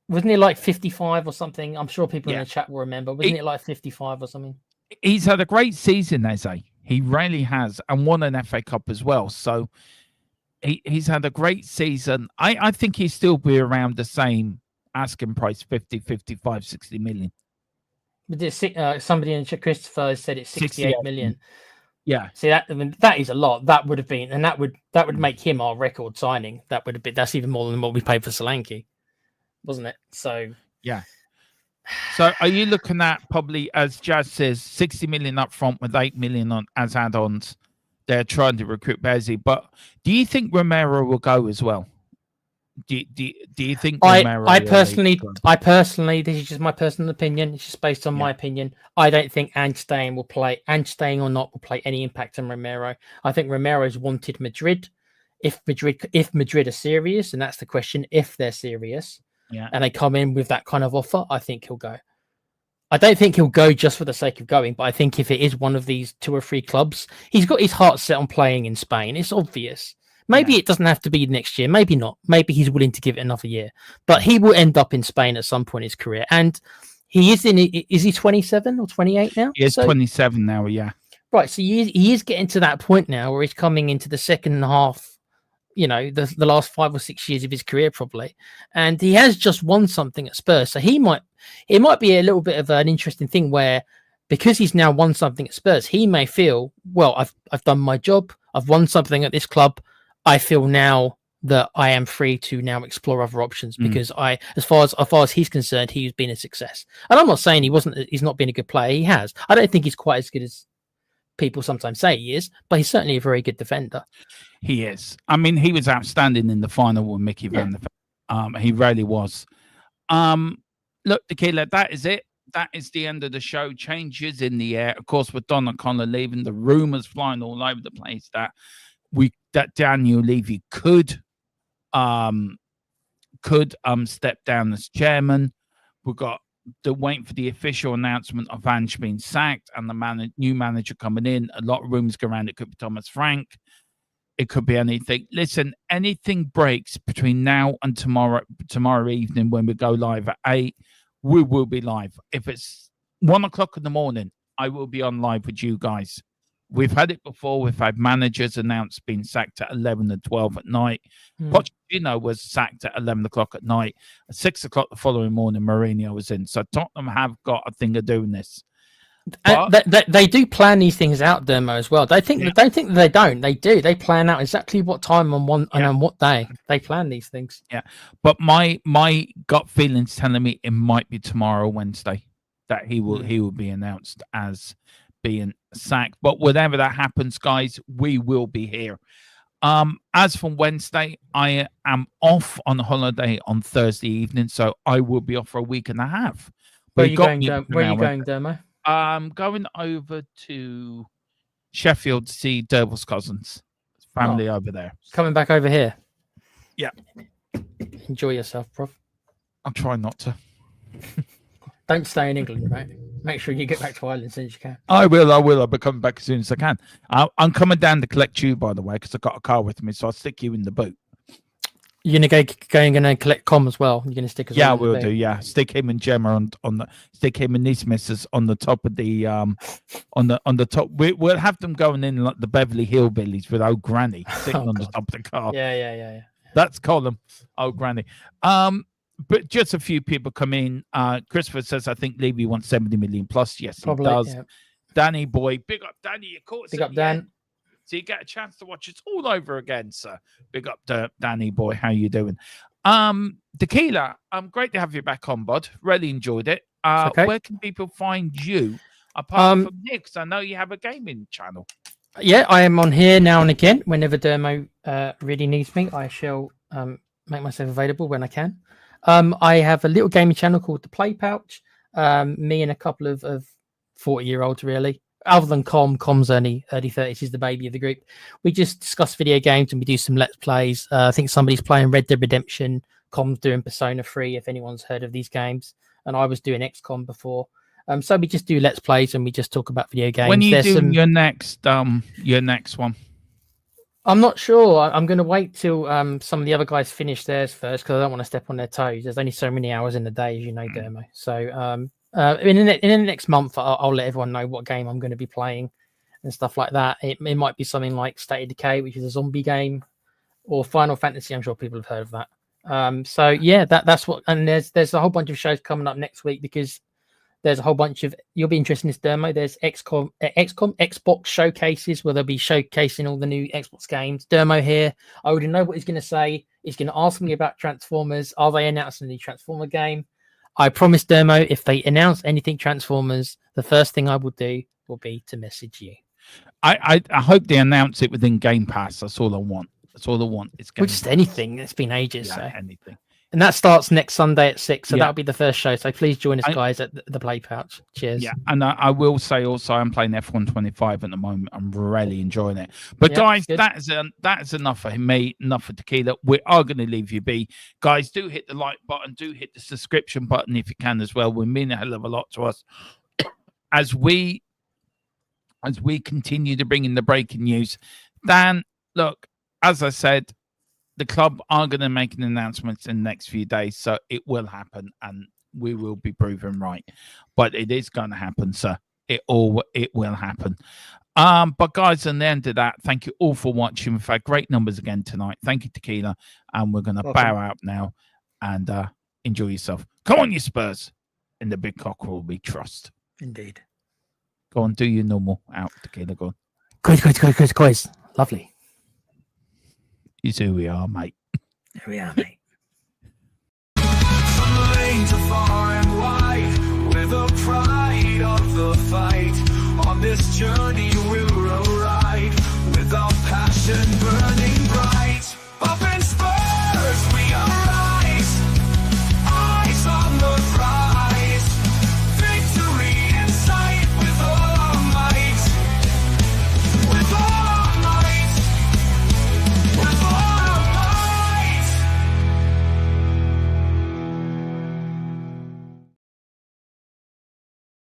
S3: Wasn't it like 55 or something? I'm sure people in the chat will remember. Wasn't it like 55 or something?
S2: He's had a great season, Eze. He really has, and won an FA Cup as well. So he's had a great season. I think he'll still be around the same asking price, 50, 55, 60 million.
S3: But somebody in Christopher said it's 68 million.
S2: Yeah.
S3: See that is a lot. That would have been, and that would make him our record signing. That's even more than what we paid for Solanke, wasn't it? So
S2: yeah. So are you looking at probably, as Jazz says, 60 million up front with 8 million on as add-ons? They're trying to recruit Bezzy, but do you think Romero will go as well? Do you think Romero
S3: I personally, this is just my personal opinion. It's just based on my opinion. I don't think staying or not will play any impact on Romero. I think Romero's wanted Madrid. If Madrid are serious, and that's the question, if they're serious, and they come in with that kind of offer, I think he'll go. I don't think he'll go just for the sake of going, but I think if it is one of these 2 or 3 clubs, he's got his heart set on playing in Spain. It's obvious. Maybe it doesn't have to be next year. Maybe not. Maybe he's willing to give it another year. But he will end up in Spain at some point in his career. And he is is he 27 or 28 now?
S2: He is 27 now, yeah.
S3: Right. So he is getting to that point now where he's coming into the second half, the last 5 or 6 years of his career probably. And he has just won something at Spurs. So it might be a little bit of an interesting thing where, because he's now won something at Spurs, he may feel, well, I've done my job. I've won something at this club. I feel now that I am free to now explore other options because as far as he's concerned, he's been a success. And I'm not saying he's not been a good player. He has. I don't think he's quite as good as people sometimes say he is, but he's certainly a very good defender.
S2: He is. I mean, he was outstanding in the final with Mickey Van der Ven. He really was. Look, Tequila, that is it. That is the end of the show. Changes in the air. Of course, with Donna Connor leaving, the rumors flying all over the place that Daniel Levy could step down as chairman. We've got waiting for the official announcement of Ange being sacked and the new manager coming in. A lot of rumors go around. It could be Thomas Frank. It could be anything. Listen, anything breaks between now and tomorrow evening when we go live at 8, we will be live. If it's 1 o'clock in the morning, I will be on live with you guys. We've had it before. We've had managers announced being sacked at 11 and 12 at night.
S3: Hmm.
S2: Pochettino was sacked at 11 o'clock at night. At 6 o'clock the following morning, Mourinho was in. So Tottenham have got a thing of doing this.
S3: They do plan these things out, Dermo, as well. They think they don't. They do. They plan out exactly what time and on what day. They plan these things.
S2: Yeah, but my gut feeling's telling me it might be tomorrow, Wednesday, that he will be announced as being sacked. But whenever that happens, guys, we will be here. As from Wednesday, I am off on holiday on Thursday evening, so I will be off for a week and a half.
S3: Where are you going, Dermo?
S2: I'm going over to Sheffield to see Derble's cousins. Family over there.
S3: Coming back over here.
S2: Yeah.
S3: Enjoy yourself, bro.
S2: I'll try not to.
S3: Don't stay in England, right? Make sure you get back to Ireland as soon as you can.
S2: I will. I'll be coming back as soon as I can. I'm coming down to collect you, by the way, because I've got a car with me, so I'll stick you in the boot.
S3: You're gonna collect Com as well. You're gonna stick as well.
S2: Yeah, we'll do. Yeah, stick him and Gemma on the stick him and niece missus on the top of the on the top. We'll have them going in like the Beverly Hillbillies with old Granny sitting on the top of the car.
S3: Yeah.
S2: That's Colin, old Granny. But just a few people come in. Christopher says, I think Levy wants 70 million plus. Yes,
S3: probably,
S2: he does.
S3: Yeah.
S2: Danny boy, big up Danny. You caught us.
S3: Big up Dan.
S2: So you get a chance to watch it all over again, sir. Big up Danny boy. How you doing? Tequila, great to have you back on, bud. Really enjoyed it.
S3: Okay.
S2: Where can people find you apart from here? Because I know you have a gaming channel.
S3: Yeah, I am on here now and again. Whenever Dermo really needs me, I shall make myself available when I can. I have a little gaming channel called The Play Pouch. Me and a couple of 40-year-olds, really. Other than Com's early 30s, he's the baby of the group. We just discuss video games and we do some Let's Plays. I think somebody's playing Red Dead Redemption. Com's doing Persona 3, if anyone's heard of these games. And I was doing XCOM before. So we just do Let's Plays and we just talk about video games.
S2: When are you doing your next one?
S3: I'm not sure. I'm going to wait till some of the other guys finish theirs first because I don't want to step on their toes. There's only so many hours in the day, as you know, Dermo. So in the next month, I'll let everyone know what game I'm going to be playing and stuff like that. It might be something like State of Decay, which is a zombie game, or Final Fantasy. I'm sure people have heard of that. So yeah, that's what. And there's a whole bunch of shows coming up next week because there's a whole bunch of. You'll be interested in this, Dermo. There's Xbox showcases where they'll be showcasing all the new Xbox games. Dermo here. I already know what he's going to say. He's going to ask me about Transformers. Are they announcing a new Transformer game? I promise, Dermo, if they announce anything Transformers, the first thing I will do will be to message you.
S2: I hope they announce it within Game Pass. That's all I want. It's
S3: Well, just anything. It's been ages.
S2: Yeah,
S3: so
S2: anything.
S3: And that starts next Sunday at 6. So that'll be the first show. So please join us, guys, at the Play Pouch. Cheers.
S2: Yeah, and I will say also I'm playing F125 at the moment. I'm really enjoying it. But guys, that is enough for me, enough for Tequila. We are going to leave you be. Guys, do hit the like button. Do hit the subscription button if you can as well. We mean a hell of a lot to us. As we continue to bring in the breaking news. Dan, look, as I said, the club are going to make an announcement in the next few days, so it will happen, and we will be proven right. But it is going to happen, sir. It will happen. But guys, on the end of that, thank you all for watching. We've had great numbers again tonight. Thank you, Tequila, and we're going to bow out now and enjoy yourself. Come on, you Spurs! In the big cockerel we trust.
S3: Indeed.
S2: Go on, do your normal out, Tequila. Go on.
S3: Guys. Lovely.
S2: It's who we are, mate.
S3: Here we are, mate.
S1: From the lanes of far and wide, with the pride of the fight. On this journey we'll ride with our passion.